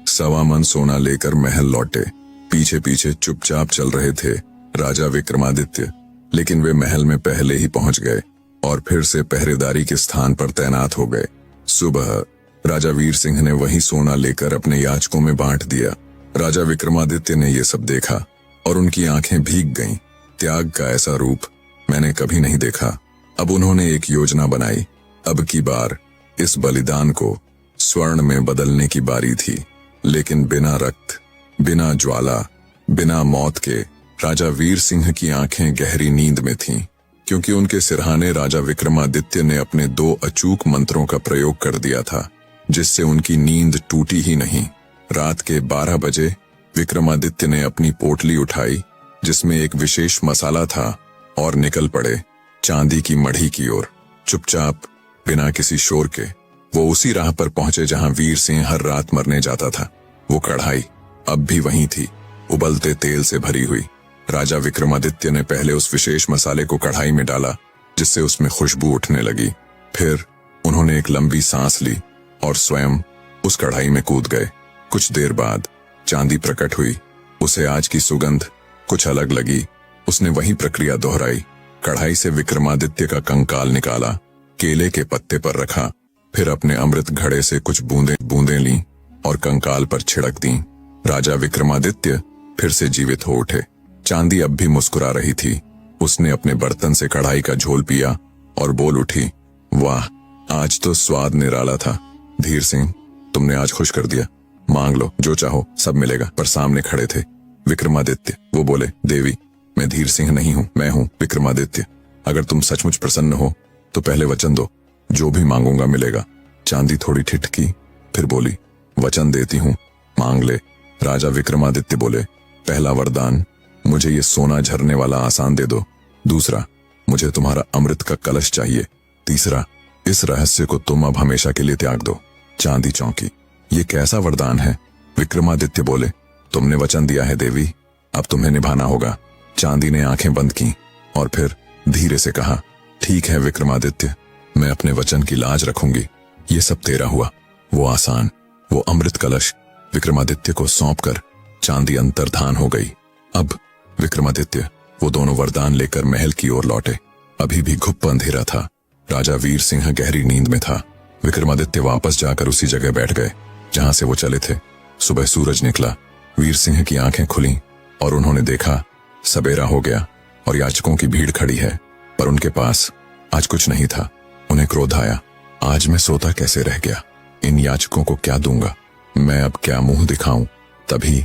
1.25 मन सोना लेकर महल लौटे। पीछे पीछे चुपचाप चल रहे थे राजा विक्रमादित्य, लेकिन वे महल में पहले ही पहुंच गए और फिर से पहरेदारी के स्थान पर तैनात हो गए। सुबह राजा वीर सिंह ने वही सोना लेकर अपने याचकों में बांट दिया। राजा विक्रमादित्य ने यह सब देखा और उनकी आंखें भीग गईं। त्याग का ऐसा रूप मैंने कभी नहीं देखा। अब उन्होंने एक योजना बनाई। अब की बार इस बलिदान को स्वर्ण में बदलने की बारी थी, लेकिन बिना रक्त, बिना ज्वाला, बिना मौत के। राजा वीर सिंह की आंखें गहरी नींद में थीं, क्योंकि उनके सिरहाने राजा विक्रमादित्य ने अपने 2 अचूक मंत्रों का प्रयोग कर दिया था, जिससे उनकी नींद टूटी ही नहीं। रात के 12 बजे विक्रमादित्य ने अपनी पोटली उठाई जिसमें एक विशेष मसाला था और निकल पड़े चांदी की मढ़ी की ओर। चुपचाप, बिना किसी शोर के वो उसी राह पर पहुंचे जहां वीर सिंह हर रात मरने जाता था। वो कढ़ाई अब भी वहीं थी, उबलते तेल से भरी हुई। राजा विक्रमादित्य ने पहले उस विशेष मसाले को कढ़ाई में डाला, जिससे उसमें खुशबू उठने लगी। फिर उन्होंने एक लंबी सांस ली और स्वयं उस कढ़ाई में कूद गए। कुछ देर बाद चांदी प्रकट हुई। उसे आज की सुगंध कुछ अलग लगी। उसने वही प्रक्रिया दोहराई। कढ़ाई से विक्रमादित्य का कंकाल निकाला, केले के पत्ते पर रखा, फिर अपने अमृत घड़े से कुछ बूंदें लीं और कंकाल पर छिड़क दी। राजा विक्रमादित्य फिर से जीवित हो उठे। चांदी अब भी मुस्कुरा रही थी। उसने अपने बर्तन से कढ़ाई का झोल पिया और बोल उठी, वाह, आज तो स्वाद निराला था। धीर सिंह, तुमने आज खुश कर दिया। मांग लो, जो चाहो सब मिलेगा। पर सामने खड़े थे विक्रमादित्य। वो बोले, देवी, मैं धीर सिंह नहीं हूं, मैं हूं विक्रमादित्य। अगर तुम सचमुच प्रसन्न हो तो पहले वचन दो, जो भी मांगूंगा मिलेगा। चांदी थोड़ी ठिठकी, फिर बोली, वचन देती हूं, मांग ले। राजा विक्रमादित्य बोले, पहला वरदान, मुझे ये सोना झरने वाला आसान दे दो। दूसरा, मुझे तुम्हारा अमृत का कलश चाहिए। तीसरा, इस रहस्य को तुम अब हमेशा के लिए त्याग दो। चांदी चौंकी, ये कैसा वरदान है? विक्रमादित्य बोले, तुमने वचन दिया है देवी, अब तुम्हें निभाना होगा। चांदी ने आंखें बंद की और फिर धीरे से कहा, ठीक है विक्रमादित्य, मैं अपने वचन की लाज रखूंगी। ये सब तेरा हुआ। वो आसान, वो अमृत कलश विक्रमादित्य को सौंपकर चांदी अंतर्धान हो गई। अब विक्रमादित्य वो दोनों वरदान लेकर महल की ओर लौटे। अभी भी घुप अंधेरा था। राजा वीर सिंह गहरी नींद में था। विक्रमादित्य वापस जाकर उसी जगह बैठ गए जहां से वो चले थे। सुबह सूरज निकला। वीर सिंह की आंखें खुली और उन्होंने देखा सवेरा हो गया और याचकों की भीड़ खड़ी है, पर उनके पास आज कुछ नहीं था। उन्हें क्रोध आया, आज मैं सोता कैसे रह गया? इन याचकों को क्या दूंगा? मैं अब क्या मुंह दिखाऊं? तभी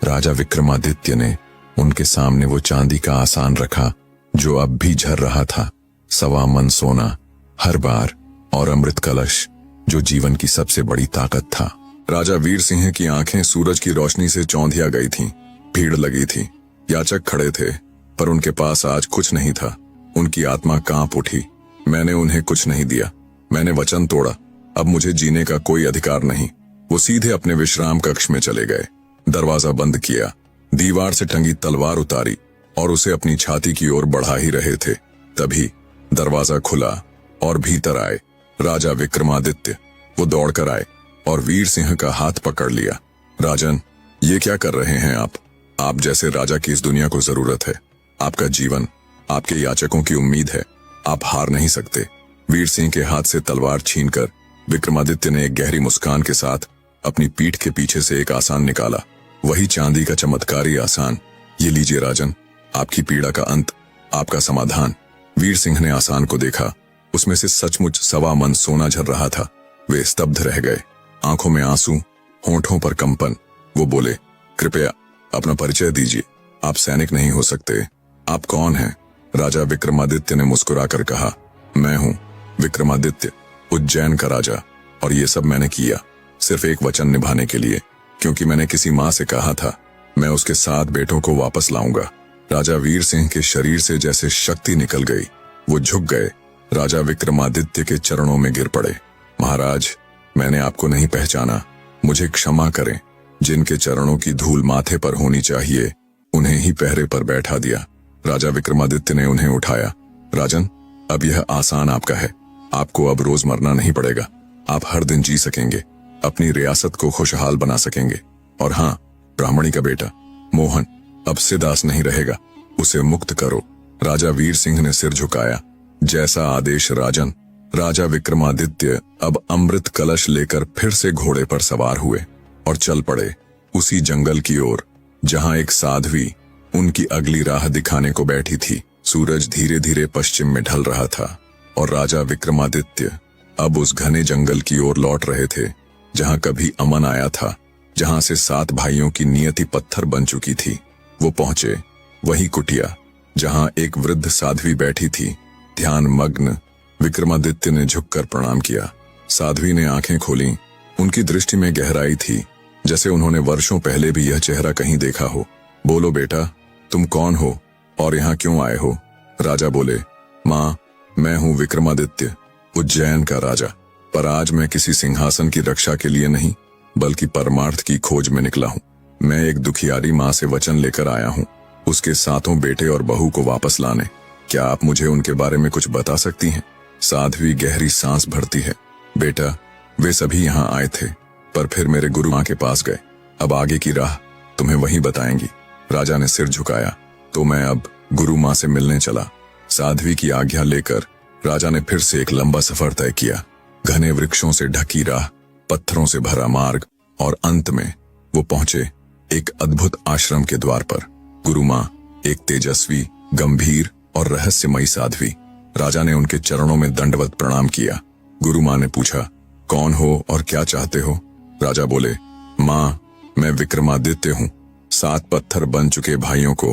राजा विक्रमादित्य ने उनके सामने वो चांदी का आसान रखा जो अब भी झर रहा था। 1.25 मन सोना हर बार और अमृत कलश जो जीवन की सबसे बड़ी ताकत था। राजा वीर सिंह की आंखें सूरज की रोशनी से चौंधिया गई थीं। भीड़ लगी थी, याचक खड़े थे, पर उनके पास आज कुछ नहीं था। उनकी आत्मा कांप उठी। मैंने उन्हें कुछ नहीं दिया, मैंने वचन तोड़ा, अब मुझे जीने का कोई अधिकार नहीं। वो सीधे अपने विश्राम कक्ष में चले गए। दरवाजा बंद किया, दीवार से टंगी तलवार उतारी और उसे अपनी छाती की ओर बढ़ा ही रहे थे। तभी दरवाजा खुला और भीतर आए राजा विक्रमादित्य। वो दौड़कर आए और वीर सिंह का हाथ पकड़ लिया। राजन, ये क्या कर रहे हैं आप? आप जैसे राजा की इस दुनिया को जरूरत है। आपका जीवन आपके याचकों की उम्मीद है। आप हार नहीं सकते। वीर सिंह के हाथ से तलवार छीनकर विक्रमादित्य ने एक गहरी मुस्कान के साथ अपनी पीठ के पीछे से एक आसान निकाला। वही चांदी का चमत्कारी आसान। ये लीजिए राजन, आपकी पीड़ा का अंत, आपका समाधान। वीर सिंह ने आसान को देखा। उसमें से सचमुच 1.25 मन सोना झर रहा था। वे स्तब्ध रह गए, आंखों में आंसू, होंठों पर कंपन। वो बोले, कृपया अपना परिचय दीजिए। आप सैनिक नहीं हो सकते। आप कौन हैं? राजा विक्रमादित्य ने मुस्कुराकर कहा, मैं हूं विक्रमादित्य, उज्जैन का राजा। और ये सब मैंने किया सिर्फ एक वचन निभाने के लिए, क्योंकि मैंने किसी माँ से कहा था मैं उसके 7 बेटों को वापस लाऊंगा। राजा वीर सिंह के शरीर से जैसे शक्ति निकल गई। वो झुक गए, राजा विक्रमादित्य के चरणों में गिर पड़े। महाराज, मैंने आपको नहीं पहचाना, मुझे क्षमा करें। जिनके चरणों की धूल माथे पर होनी चाहिए उन्हें ही पहरे पर बैठा दिया। राजा विक्रमादित्य ने उन्हें उठाया। राजन, अब यह आसान आपका है। आपको अब रोज मरना नहीं पड़ेगा। आप हर दिन जी सकेंगे, अपनी रियासत को खुशहाल बना सकेंगे। और हाँ, ब्राह्मणी का बेटा मोहन अब से दास नहीं रहेगा, उसे मुक्त करो। राजा वीर सिंह ने सिर झुकाया। जैसा आदेश राजन। राजा विक्रमादित्य अब अमृत कलश लेकर फिर से घोड़े पर सवार हुए और चल पड़े उसी जंगल की ओर जहां एक साध्वी उनकी अगली राह दिखाने को बैठी थी। सूरज धीरे धीरे पश्चिम में ढल रहा था और राजा विक्रमादित्य अब उस घने जंगल की ओर लौट रहे थे जहां कभी अमन आया था, जहां से 7 भाइयों की नियति पत्थर बन चुकी थी। वो पहुंचे वही कुटिया जहां एक वृद्ध साध्वी बैठी थी, ध्यान मग्न। विक्रमादित्य ने झुककर प्रणाम किया। साध्वी ने आंखें खोली। उनकी दृष्टि में गहराई थी, जैसे उन्होंने वर्षों पहले भी यह चेहरा कहीं देखा हो। बोलो बेटा, तुम कौन हो और यहाँ क्यों आए हो? राजा बोले, माँ, मैं हूँ विक्रमादित्य, उज्जैन का राजा। पर आज मैं किसी सिंहासन की रक्षा के लिए नहीं, बल्कि परमार्थ की खोज में निकला हूँ। मैं एक दुखियारी माँ से वचन लेकर आया हूँ, उसके 7 बेटे और बहू को वापस लाने। क्या आप मुझे उनके बारे में कुछ बता सकती हैं? साध्वी गहरी सांस भरती है। बेटा, वे सभी यहाँ आए थे, पर फिर मेरे गुरु माँ के पास गए। अब आगे की राह तुम्हें वहीं बताएंगी। राजा ने सिर झुकाया। तो मैं अब गुरु माँ से मिलने चला। साध्वी की आज्ञा लेकर राजा ने फिर से एक लंबा सफर तय किया। घने वृक्षों से ढकी राह, पत्थरों से भरा मार्ग, और अंत में वो पहुंचे एक अद्भुत आश्रम के द्वार पर। गुरु माँ एक तेजस्वी, गंभीर और रहस्यमयी साध्वी। राजा ने उनके चरणों में दंडवत प्रणाम किया। गुरु माँ ने पूछा, कौन हो और क्या चाहते हो? राजा बोले, माँ, मैं विक्रमादित्य हूँ। 7 पत्थर बन चुके भाइयों को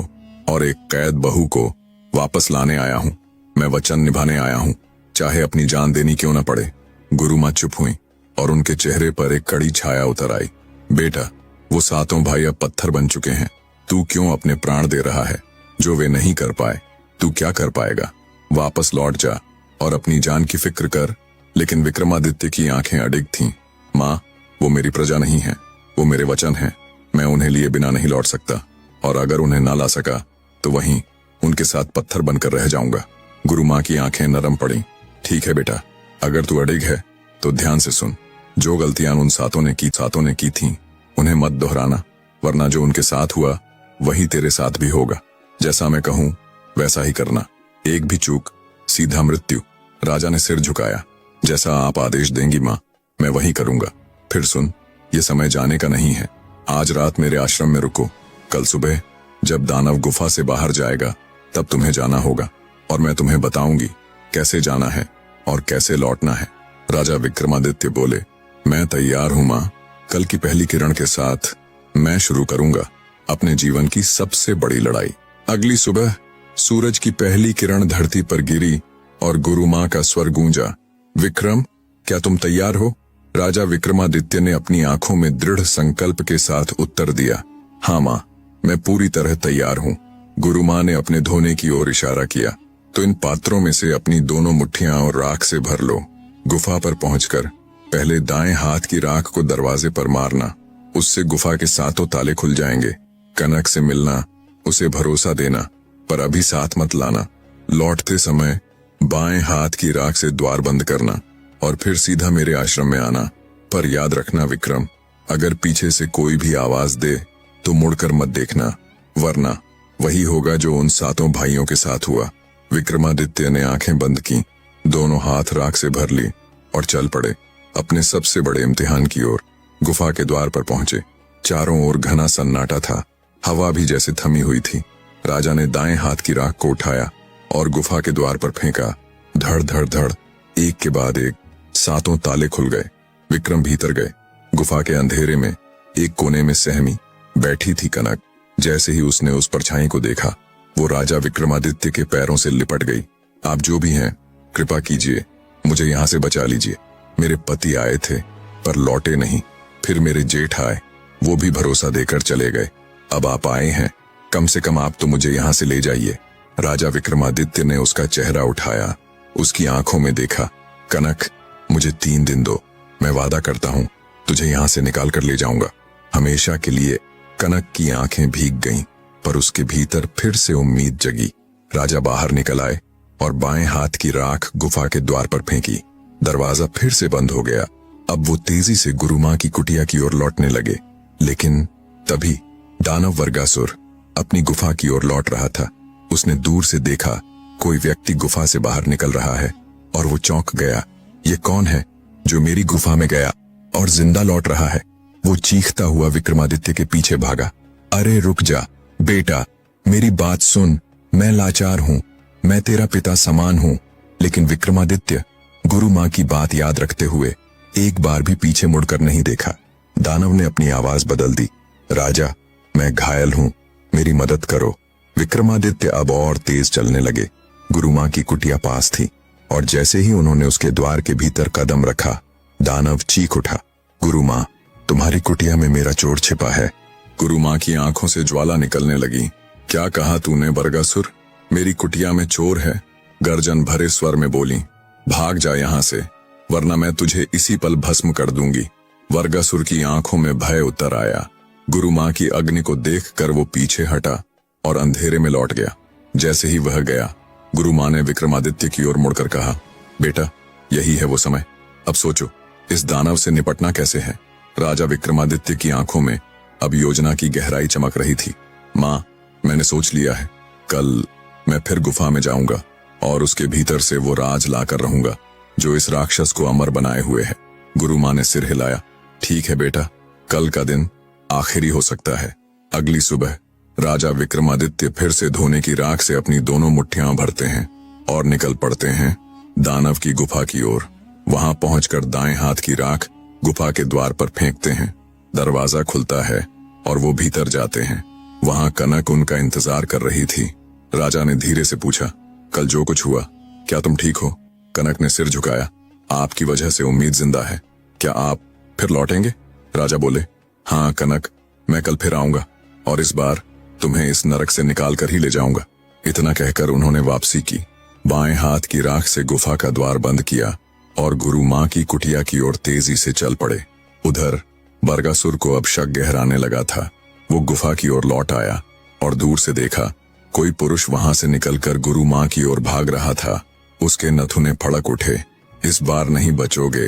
और एक कैद बहू को वापस लाने आया हूँ। मैं वचन निभाने आया हूँ, चाहे अपनी जान देनी क्यों न पड़े। गुरु माँ चुप हुई और उनके चेहरे पर एक कड़ी छाया उतर आई। बेटा, वो 7 भाई अब पत्थर बन चुके हैं। तू क्यों अपने प्राण दे रहा है? जो वे नहीं कर पाए, तू क्या कर पाएगा? वापस लौट जा और अपनी जान की फिक्र कर। लेकिन विक्रमादित्य की आंखें अडिग थीं। माँ, वो मेरी प्रजा नहीं है, वो मेरे वचन हैं। मैं उन्हें लिए बिना नहीं लौट सकता, और अगर उन्हें ना ला सका तो वहीं उनके साथ पत्थर बनकर रह जाऊंगा। गुरु माँ की आंखें नरम पड़ी। ठीक है बेटा, अगर तू अडिग है तो ध्यान से सुन। जो गलतियां उन 7 ने की थीं, उन्हें मत दोहराना, वरना जो उनके साथ हुआ वही तेरे साथ भी होगा। जैसा मैं कहूं वैसा ही करना। एक भी चूक, सीधा मृत्यु। राजा ने सिर झुकाया। जैसा आप आदेश देंगी माँ, मैं वही करूंगा। फिर सुन, ये समय जाने का नहीं है। आज रात मेरे आश्रम में रुको। कल सुबह जब दानव गुफा से बाहर जाएगा तब तुम्हें जाना होगा, और मैं तुम्हें बताऊंगी कैसे जाना है और कैसे लौटना है। राजा विक्रमादित्य बोले, मैं तैयार हूं माँ। कल की पहली किरण के साथ मैं शुरू करूंगा अपने जीवन की सबसे बड़ी लड़ाई। अगली सुबह सूरज की पहली किरण धरती पर गिरी और गुरु माँ का स्वर गूंजा, विक्रम, क्या तुम तैयार हो? राजा विक्रमादित्य ने अपनी आंखों में दृढ़ संकल्प के साथ उत्तर दिया, हाँ माँ, मैं पूरी तरह तैयार हूँ। गुरु माँ ने अपने धोने की ओर इशारा किया। तो इन पात्रों में से अपनी दोनों मुट्ठियां और राख से भर लो। गुफा पर पहुंचकर पहले दाएं हाथ की राख को दरवाजे पर मारना, उससे गुफा के 7 ताले खुल जाएंगे। कनक से मिलना, उसे भरोसा देना, पर अभी साथ मत लाना। लौटते समय बाएं हाथ की राख से द्वार बंद करना और फिर सीधा मेरे आश्रम में आना। पर याद रखना विक्रम, अगर पीछे से कोई भी आवाज दे तो मुड़कर मत देखना, वरना वही होगा जो उन 7 भाइयों के साथ हुआ। विक्रमादित्य ने आंखें बंद की, दोनों हाथ राख से भर ली और चल पड़े अपने सबसे बड़े इम्तिहान की ओर। गुफा के द्वार पर पहुंचे। चारों ओर घना सन्नाटा था, हवा भी जैसे थमी हुई थी। राजा ने दाएं हाथ की राख को उठाया और गुफा के द्वार पर फेंका। धड़ धड़ धड़, एक के बाद एक 7 ताले खुल गए। विक्रम भीतर गए। गुफा के अंधेरे में एक कोने में सहमी बैठी थी कनक। जैसे ही उसने उस परछाई को देखा, वो राजा विक्रमादित्य के पैरों से लिपट गई। आप जो भी हैं, कृपा कीजिए, मुझे यहाँ से बचा लीजिए। मेरे पति आए थे पर लौटे नहीं, फिर मेरे जेठ आए, वो भी भरोसा देकर चले गए। अब आप आए हैं, कम से कम आप तो मुझे यहाँ से ले जाइए। राजा विक्रमादित्य ने उसका चेहरा उठाया, उसकी आंखों में देखा। कनक, मुझे 3 दिन दो, मैं वादा करता हूँ तुझे यहाँ से निकाल कर ले जाऊंगा, हमेशा के लिए। कनक की आंखें भीग गईं, पर उसके भीतर फिर से उम्मीद जगी। राजा बाहर निकल आए और बाएं हाथ की राख गुफा के द्वार पर फेंकी। दरवाजा फिर से बंद हो गया। अब वो तेजी से गुरु मां की कुटिया की ओर लौटने लगे, लेकिन तभी दानव वर्गासुर अपनी गुफा की ओर लौट रहा था। उसने दूर से देखा कोई व्यक्ति गुफा से बाहर निकल रहा है और वो चौंक गया। ये कौन है जो मेरी गुफा में गया और जिंदा लौट रहा है? वो चीखता हुआ विक्रमादित्य के पीछे भागा। अरे रुक जा बेटा, मेरी बात सुन, मैं लाचार हूँ, मैं तेरा पिता समान हूँ। लेकिन विक्रमादित्य गुरु मां की बात याद रखते हुए एक बार भी पीछे मुड़कर नहीं देखा। दानव ने अपनी आवाज बदल दी। राजा, मैं घायल हूँ, मेरी मदद करो। विक्रमादित्य अब और तेज चलने लगे। गुरु मां की कुटिया पास थी और जैसे ही उन्होंने उसके द्वार के भीतर कदम रखा, दानव चीख उठा, गुरु मां, तुम्हारी कुटिया में मेरा चोर छिपा है। गुरु मां की आंखों से ज्वाला निकलने लगी। क्या कहा तूने बरगासुर? मेरी कुटिया में चोर है? गर्जन भरे स्वर में बोली। भाग जा यहाँ से, वरना मैं तुझे इसी पल भस्म कर दूंगी। वर्गासुर की आंखों में भय उतर आया। गुरु मां की अग्नि को देखकर वो पीछे हटा और अंधेरे में लौट गया। जैसे ही वह गया, गुरु मां ने विक्रमादित्य की ओर मुड़कर कहा, बेटा, यही है वो समय। अब सोचो, इस दानव से निपटना कैसे है? राजा विक्रमादित्य की आंखों में अब योजना की गहराई चमक रही थी। मां, मैंने सोच लिया है, कल मैं फिर गुफा में जाऊंगा और उसके भीतर से वो राज लाकर रहूंगा जो इस राक्षस को अमर बनाए हुए है। गुरु मां ने सिर हिलाया। ठीक है बेटा, कल का दिन आखिरी हो सकता है। अगली सुबह राजा विक्रमादित्य फिर से धोने की राख से अपनी दोनों मुट्ठियां भरते हैं और निकल पड़ते हैं दानव की गुफा की ओर। वहां पहुंचकर दाएं हाथ की राख गुफा के द्वार पर फेंकते हैं। दरवाजा खुलता है और वो भीतर जाते हैं। वहां कनक उनका इंतजार कर रही थी। राजा ने धीरे से पूछा, कल जो कुछ हुआ, क्या तुम ठीक हो? कनक ने सिर झुकाया। आपकी वजह से उम्मीद जिंदा है। क्या आप फिर लौटेंगे? राजा बोले, हाँ कनक, मैं कल फिर आऊंगा और इस बार तुम्हें इस नरक से निकाल कर ही ले जाऊंगा। इतना कहकर उन्होंने वापसी की। बाएं हाथ की राख से गुफा का द्वार बंद किया और गुरु मां की कुटिया की ओर तेजी से चल पड़े। उधर बरगासुर को अब शक गहराने लगा था। वो गुफा की ओर लौट आया और दूर से देखा कोई पुरुष वहां से निकलकर गुरु मां की ओर भाग रहा था। उसके नथुने फड़क उठे। इस बार नहीं बचोगे।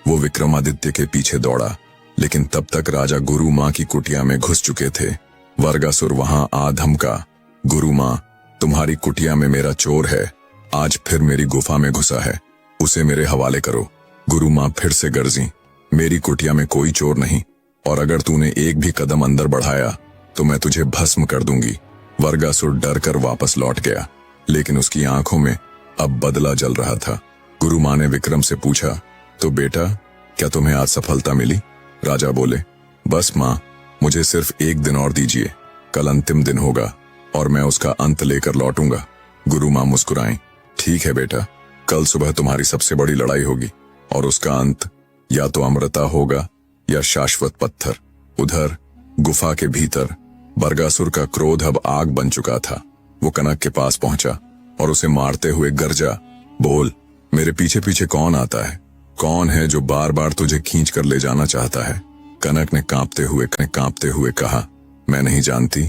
वो विक्रमादित्य के पीछे दौड़ा, लेकिन तब तक राजा गुरु मां की कुटिया में घुस चुके थे। वर्गासुर वहां आ धमका, गुरु मां, तुम्हारी कुटिया में मेरा चोर है, आज फिर मेरी गुफा में घुसा है, उसे मेरे हवाले करो। गुरु मां फिर से गरजी, मेरी कुटिया में कोई चोर नहीं, और अगर तूने एक भी कदम अंदर बढ़ाया तो मैं तुझे भस्म कर दूंगी। वर्गासुर डर कर वापस लौट गया, लेकिन उसकी आंखों में अब बदला जल रहा था। गुरु मां ने विक्रम से पूछा, तो बेटा, क्या तुम्हें आज सफलता मिली? राजा बोले, बस मां, मुझे सिर्फ एक दिन और दीजिए, कल अंतिम दिन होगा और मैं उसका अंत लेकर लौटूंगा। गुरु मां मुस्कुराएं, ठीक है बेटा, कल सुबह तुम्हारी सबसे बड़ी लड़ाई होगी और उसका अंत या तो अमृता होगा या शाश्वत पत्थर। उधर गुफा के भीतर बरगासुर का क्रोध अब आग बन चुका था। वो कनक के पास पहुंचा और उसे मारते हुए गरजा, बोल, मेरे पीछे पीछे कौन आता है? कौन है जो बार बार तुझे खींच कर ले जाना चाहता है? कनक ने कांपते हुए कहा, मैं नहीं जानती,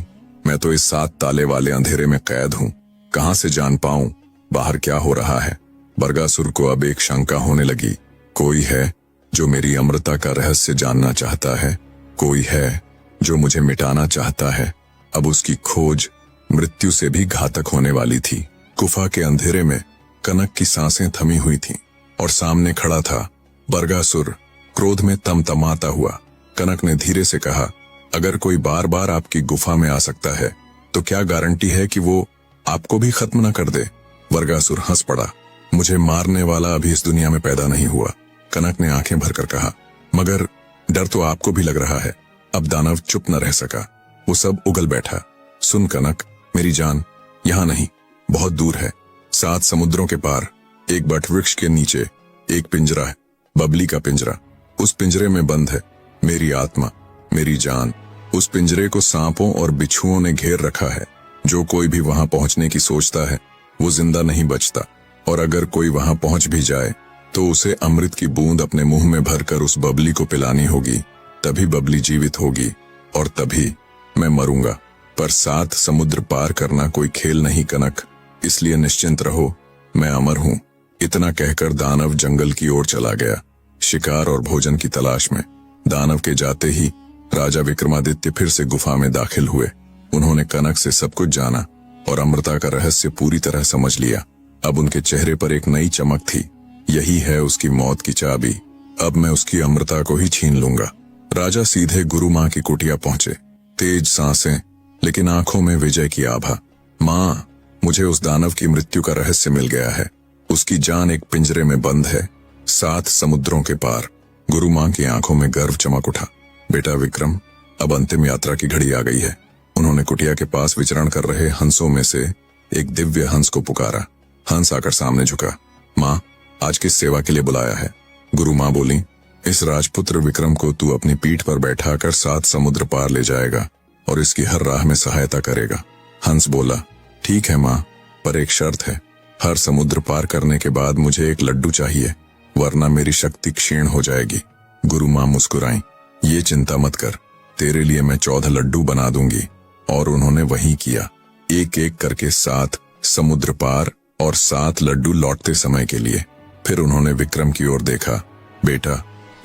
मैं तो इस 7 ताले वाले अंधेरे में कैद हूँ, कहां से जान पाऊं बाहर क्या हो रहा है? बरगासुर को अब एक शंका होने लगी, कोई है जो मेरी अमृता का रहस्य जानना चाहता है, कोई है जो मुझे मिटाना चाहता है। अब उसकी खोज मृत्यु से भी घातक होने वाली थी। गुफा के अंधेरे में कनक की सांसें थमी हुई थीं और सामने खड़ा था बरगासुर, क्रोध में तमतमाता हुआ। कनक ने धीरे से कहा, अगर कोई बार बार आपकी गुफा में आ सकता है तो क्या गारंटी है कि वो आपको भी खत्म न कर दे? बरगासुर हंस पड़ा, मुझे मारने वाला अभी इस दुनिया में पैदा नहीं हुआ। कनक ने आंखें भरकर कहा, मगर डर तो आपको भी लग रहा है। अब दानव चुप न रह सका। वो सब उगल बैठा। सुन कनक, मेरी जान, यहाँ नहीं, बहुत दूर है, 7 समुद्रों के पार, एक बट वृक्ष के नीचे एक पिंजरा है, बबली का पिंजरा। उस पिंजरे में बंद है मेरी आत्मा, मेरी जान। उस पिंजरे को सांपों और बिच्छुओं ने घेर रखा है। जो कोई भी वहां पहुंचने की सोचता है वो जिंदा नहीं बचता, और अगर कोई वहां पहुंच भी जाए तो उसे अमृत की बूंद अपने मुंह में भरकर उस बबली को पिलानी होगी, तभी बबली जीवित होगी और तभी मैं मरूंगा। पर 7 समुद्र पार करना कोई खेल नहीं कनक, इसलिए निश्चिंत रहो, मैं अमर हूं। इतना कहकर दानव जंगल की ओर चला गया, शिकार और भोजन की तलाश में। दानव के जाते ही राजा विक्रमादित्य फिर से गुफा में दाखिल हुए। उन्होंने कनक से सब कुछ जाना और अमृता का रहस्य पूरी तरह समझ लिया। अब उनके चेहरे पर एक नई चमक थी। यही है उसकी मौत की चाबी, अब मैं उसकी अमृता को ही छीन लूंगा। राजा सीधे गुरु माँ की कुटिया पहुंचे। तेज सांसें, लेकिन आंखों में विजय की आभा। माँ, मुझे उस दानव की मृत्यु का रहस्य मिल गया है। उसकी जान एक पिंजरे में बंद है, 7 समुद्रों के पार। गुरु माँ की आंखों में गर्व चमक उठा। बेटा विक्रम, अब अंतिम यात्रा की घड़ी आ गई है। उन्होंने कुटिया के पास विचरण कर रहे हंसों में से एक दिव्य हंस को पुकारा। हंस आकर सामने झुका। माँ, आज किस सेवा के लिए बुलाया है? गुरु माँ बोली, इस राजपुत्र विक्रम को तू अपनी पीठ पर बैठाकर 7 समुद्र पार ले जाएगा और इसकी हर राह में सहायता करेगा। हंस बोला, ठीक है माँ, पर एक शर्त है। हर समुद्र पार करने के बाद मुझे एक लड्डू चाहिए, वरना मेरी शक्ति क्षीण हो जाएगी। गुरु माँ मुस्कुराई, ये चिंता मत कर, तेरे लिए मैं 14 लड्डू बना दूंगी। और उन्होंने वही किया। एक एक करके 7 समुद्र पार और 7 लड्डू लौटते समय के लिए। फिर उन्होंने विक्रम की ओर देखा। बेटा,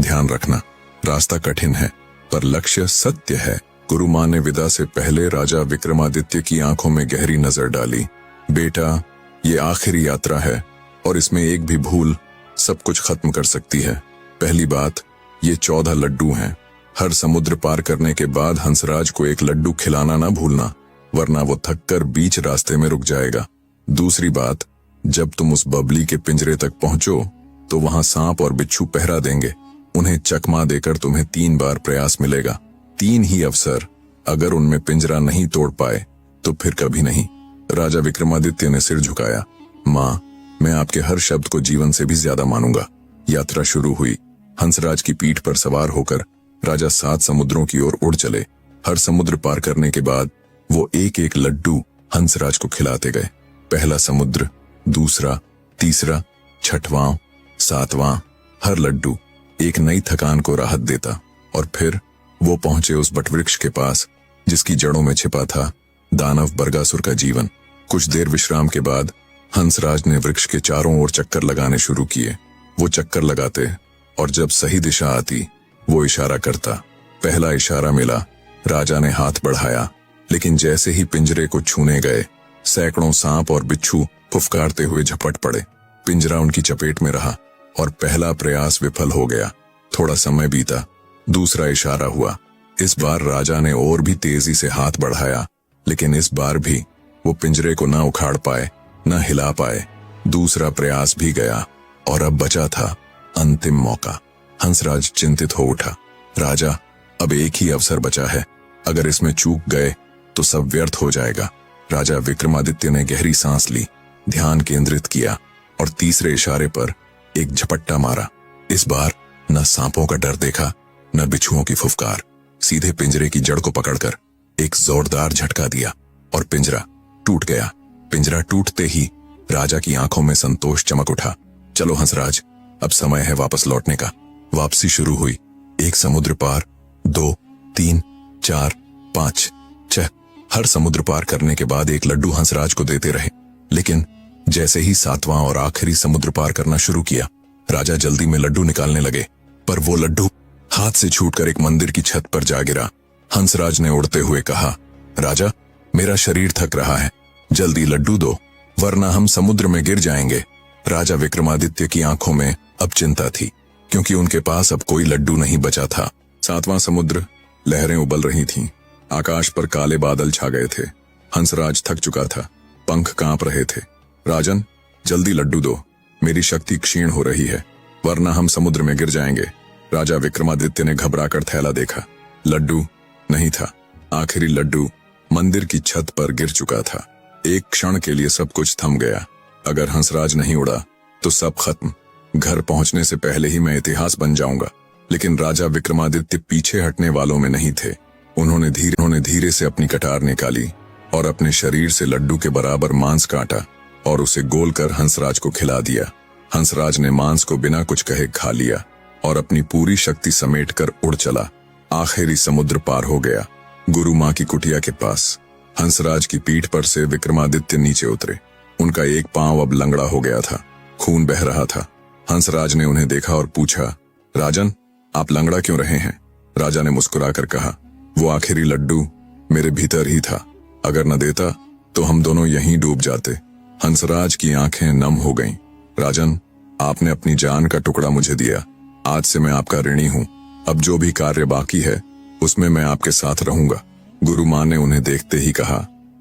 ध्यान रखना, रास्ता कठिन है पर लक्ष्य सत्य है। गुरु माँ ने विदा से पहले राजा विक्रमादित्य की आंखों में गहरी नजर डाली। बेटा, ये आखिरी यात्रा है और इसमें एक भी भूल सब कुछ खत्म कर सकती है। पहली बात, ये 14 लड्डू हैं। हर समुद्र पार करने के बाद हंसराज को एक लड्डू खिलाना ना भूलना, वरना वो थककर बीच रास्ते में रुक जाएगा। दूसरी बात, जब तुम उस बबली के पिंजरे तक पहुंचो तो वहां सांप और बिच्छू पहरा देंगे। उन्हें चकमा देकर तुम्हें 3 बार प्रयास मिलेगा, 3 ही अवसर। अगर उनमें पिंजरा नहीं तोड़ पाए तो फिर कभी नहीं। राजा विक्रमादित्य ने सिर झुकाया। माँ, मैं आपके हर शब्द को जीवन से भी ज्यादा मानूंगा। यात्रा शुरू हुई। हंसराज की पीठ पर सवार होकर राजा 7 समुद्रों की ओर उड़ चले। हर समुद्र पार करने के बाद वो एक एक लड्डू हंसराज को खिलाते गए। पहला समुद्र, दूसरा, तीसरा, 6वां, 7वां। हर लड्डू एक नई थकान को राहत देता। और फिर वो पहुंचे उस बटवृक्ष के पास जिसकी जड़ों में छिपा था दानव बरगासुर का जीवन। कुछ देर विश्राम के बाद हंसराज ने वृक्ष के चारों ओर चक्कर लगाने शुरू किए। वो चक्कर लगाते और जब सही दिशा आती वो इशारा करता। पहला इशारा मिला, राजा ने हाथ बढ़ाया, लेकिन जैसे ही पिंजरे को छूने गए सैकड़ों सांप और बिच्छू फुफकारते हुए झपट पड़े। पिंजरा उनकी चपेट में रहा और पहला प्रयास विफल हो गया। थोड़ा समय बीता, दूसरा इशारा हुआ। इस बार राजा ने और भी तेजी से हाथ बढ़ाया, लेकिन इस बार भी वो पिंजरे को ना उखाड़ पाए, ना हिला पाए। दूसरा प्रयास भी गया और अब बचा था अंतिम मौका। हंसराज चिंतित हो उठा। राजा, अब एक ही अवसर बचा है, अगर इसमें चूक गए तो सब व्यर्थ हो जाएगा। राजा विक्रमादित्य ने गहरी सांस ली, ध्यान केंद्रित किया और तीसरे इशारे पर एक झपट्टा मारा। इस बार न सांपों का डर देखा, न बिच्छुओं की फुफकार। सीधे पिंजरे की जड़ को पकड़कर एक जोरदार झटका दिया और पिंजरा टूट गया। पिंजरा टूटते ही राजा की आंखों में संतोष चमक उठा। चलो हंसराज, अब समय है वापस लौटने का। वापसी शुरू हुई। 1 समुद्र पार, 2, 3, 4, 5, 6। हर समुद्र पार करने के बाद एक लड्डू हंसराज को देते रहे, लेकिन जैसे ही 7वां और आखिरी समुद्र पार करना शुरू किया, राजा जल्दी में लड्डू निकालने लगे, पर वो लड्डू हाथ से छूटकर एक मंदिर की छत पर जा गिरा। हंसराज ने उड़ते हुए कहा, राजा, मेरा शरीर थक रहा है, जल्दी लड्डू दो, वरना हम समुद्र में गिर जाएंगे। राजा विक्रमादित्य की आंखों में अब चिंता थी, क्योंकि उनके पास अब कोई लड्डू नहीं बचा था। 7वां समुद्र, लहरें उबल रही थीं, आकाश पर काले बादल छा गए थे। हंसराज थक चुका था, पंख कांप रहे थे। राजन, जल्दी लड्डू दो, मेरी शक्ति क्षीण हो रही है, वरना हम समुद्र में गिर जाएंगे। राजा विक्रमादित्य ने घबराकर थैला देखा, लड्डू नहीं था। आखिरी लड्डू मंदिर की छत पर गिर चुका था। एक क्षण के लिए सब कुछ थम गया। अगर हंसराज नहीं उड़ा तो सब खत्म। घर पहुंचने से पहले ही मैं इतिहास बन जाऊंगा। लेकिन राजा विक्रमादित्य पीछे हटने वालों में नहीं थे। उन्होंने धीरे से अपनी कटार निकाली और अपने शरीर से लड्डू के बराबर मांस काटा और उसे गोल कर हंसराज को खिला दिया। हंसराज ने मांस को बिना कुछ कहे खा लिया और अपनी पूरी शक्ति समेटकर उड़ चला। आखिरी समुद्र पार हो गया। गुरु माँ की कुटिया के पास हंसराज की पीठ पर से विक्रमादित्य नीचे उतरे। उनका एक पांव अब लंगड़ा हो गया था, खून बह रहा था। हंसराज ने उन्हें देखा और पूछा, राजन, आप लंगड़ा क्यों रहे हैं? राजा ने मुस्कुराकर कहा, वो आखिरी लड्डू मेरे भीतर ही था। अगर न देता तो हम दोनों यहीं डूब जाते। हंसराज की आंखें नम हो गईं। राजन, आपने अपनी जान का टुकड़ा मुझे दिया। आज से मैं आपका ऋणी हूं। अब जो भी कार्य बाकी है उसमें मैं आपके साथ रहूंगा। गुरु माँ ने उन्हें देखते ही कहा,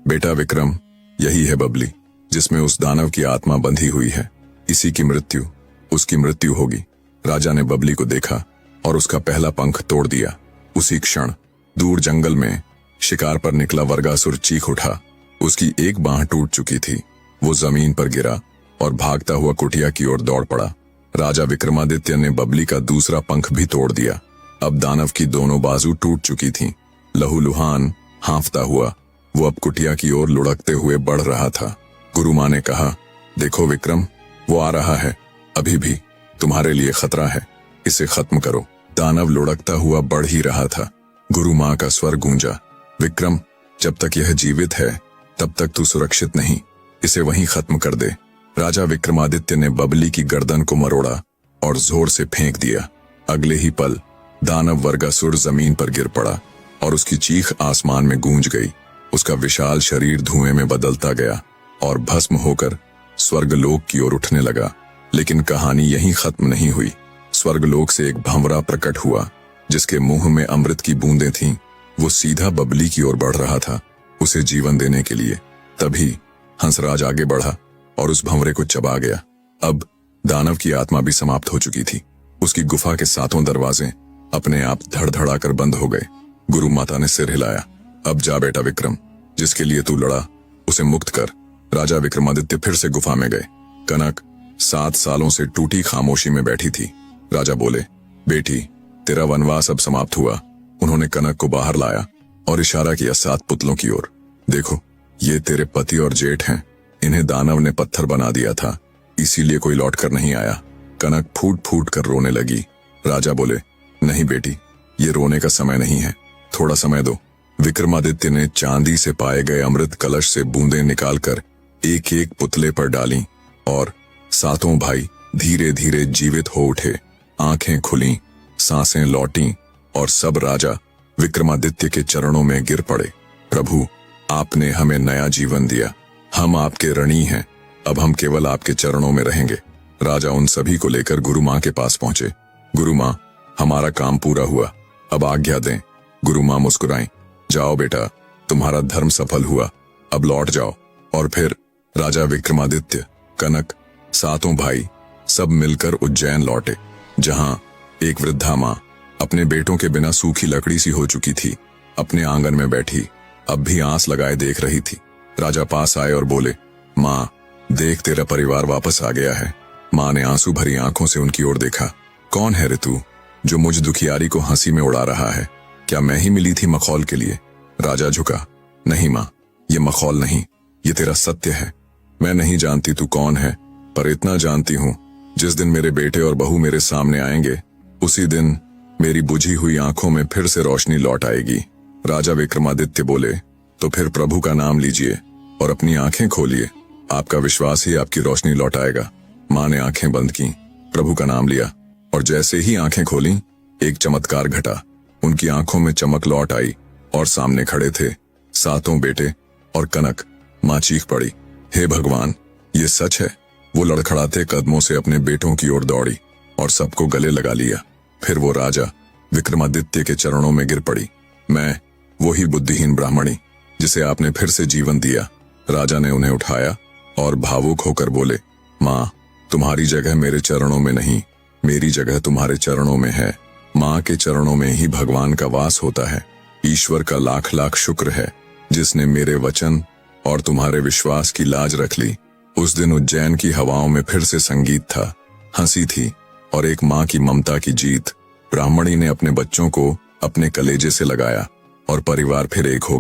बेटा विक्रम, यही है बबली जिसमें उस दानव की आत्मा बंधी हुई है। इसी की मृत्यु उसकी मृत्यु होगी। राजा ने बबली को देखा और उसका पहला पंख तोड़ दिया। उसी क्षण दूर जंगल में शिकार पर निकला वर्गासुर चीख उठा। उसकी एक बांह टूट चुकी थी। वो जमीन पर गिरा और भागता हुआ कुटिया की ओर दौड़ पड़ा। राजा विक्रमादित्य ने बबली का दूसरा पंख भी तोड़ दिया। अब दानव की दोनों बाजू टूट चुकी थीं। लहूलुहान हांफता हुआ वो अब कुटिया की ओर लुढ़कते हुए बढ़ रहा था। गुरु माँ ने कहा, देखो विक्रम, वो आ रहा है। अभी भी तुम्हारे लिए खतरा है। इसे खत्म करो। दानव लुढ़कता हुआ बढ़ ही रहा था। गुरु माँ का स्वर गूंजा, विक्रम, जब तक यह जीवित है तब तक तू सुरक्षित नहीं। इसे वहीं खत्म कर दे। राजा विक्रमादित्य ने बबली की गर्दन को मरोड़ा और जोर से फेंक दिया। अगले ही पल दानव वर्गासुर जमीन पर गिर पड़ा और उसकी चीख आसमान में गूंज गई। उसका विशाल शरीर धुएं में बदलता गया और भस्म होकर स्वर्गलोक की ओर उठने लगा। लेकिन कहानी यहीं खत्म नहीं हुई। स्वर्गलोक से एक भंवरा प्रकट हुआ जिसके मुंह में अमृत की बूंदें थीं। वो सीधा बबली की ओर बढ़ रहा था, उसे जीवन देने के लिए। तभी हंसराज आगे बढ़ा और उस भंवरे को चबा गया। अब दानव की आत्मा भी समाप्त हो चुकी थी। उसकी गुफा के सातों दरवाजे अपने आप धड़धड़ाकर बंद हो गए। गुरु माता ने सिर हिलाया, अब जा बेटा विक्रम, जिसके लिए तू लड़ा उसे मुक्त कर। राजा विक्रमादित्य फिर से गुफा में गए। कनक 7 सालों से टूटी खामोशी में बैठी थी। राजा बोले, बेटी, तेरा वनवास अब समाप्त हुआ। उन्होंने कनक को बाहर लाया और इशारा किया 7 पुतलों की ओर। देखो, ये तेरे पति और जेठ हैं। इन्हें दानव ने पत्थर बना दिया था, इसीलिए कोई लौट कर नहीं आया। कनक फूट फूट कर रोने लगी। राजा बोले, नहीं बेटी, ये रोने का समय नहीं है, थोड़ा समय दो। विक्रमादित्य ने चांदी से पाए गए अमृत कलश से बूंदें निकालकर एक एक पुतले पर डाली और 7 भाई धीरे धीरे जीवित हो उठे। आंखें खुली, सांसें लौटीं और सब राजा विक्रमादित्य के चरणों में गिर पड़े। प्रभु, आपने हमें नया जीवन दिया। हम आपके ऋणी हैं। अब हम केवल आपके चरणों में रहेंगे। राजा उन सभी को लेकर गुरु माँ के पास पहुंचे। गुरु माँ, हमारा काम पूरा हुआ, अब आज्ञा दें। गुरु माँ मुस्कुराईं, जाओ बेटा, तुम्हारा धर्म सफल हुआ, अब लौट जाओ। और फिर राजा विक्रमादित्य, कनक, 7 भाई सब मिलकर उज्जैन लौटे, जहां एक वृद्धा माँ अपने बेटों के बिना सूखी लकड़ी सी हो चुकी थी। अपने आंगन में बैठी अब भी आंस लगाए देख रही थी। राजा पास आए और बोले, माँ, देख, तेरा परिवार वापस आ गया है। माँ ने आंसू भरी आंखों से उनकी ओर देखा। कौन है रे तू, जो मुझ दुखियारी को हंसी में उड़ा रहा है? क्या मैं ही मिली थी मखौल के लिए? राजा झुका, नहीं माँ, ये मखौल नहीं, ये तेरा सत्य है। मैं नहीं जानती तू कौन है, पर इतना जानती हूँ, जिस दिन मेरे बेटे और बहू मेरे सामने आएंगे, उसी दिन मेरी बुझी हुई आंखों में फिर से रोशनी लौट आएगी। राजा विक्रमादित्य बोले, तो फिर प्रभु का नाम लीजिए और अपनी आंखें खोलिए, आपका विश्वास ही आपकी रोशनी लौटाएगा। माँ ने आंखें बंद की, प्रभु का नाम लिया और जैसे ही आंखें खोली, एक चमत्कार घटा। उनकी आंखों में चमक लौट आई और सामने खड़े थे 7 बेटे और कनक। माँ चीख पड़ी, हे भगवान, ये सच है। वो लड़खड़ाते कदमों से अपने बेटों की ओर दौड़ी और सबको गले लगा लिया। फिर वो राजा विक्रमादित्य के चरणों में गिर पड़ी। मैं वही बुद्धिहीन ब्राह्मणी जिसे आपने फिर से जीवन दिया। राजा ने उन्हें उठाया और भावुक होकर बोले, माँ, तुम्हारी जगह मेरे चरणों में नहीं, मेरी जगह तुम्हारे चरणों में है। माँ के चरणों में ही भगवान का वास होता है। ईश्वर का लाख लाख शुक्र है जिसने मेरे वचन और तुम्हारे विश्वास की लाज रख ली। उस दिन उज्जैन की हवाओं में फिर से संगीत था, हंसी थी और एक माँ की ममता की जीत। ब्राह्मणी ने अपने बच्चों को अपने कलेजे से लगाया और परिवार फिर एक हो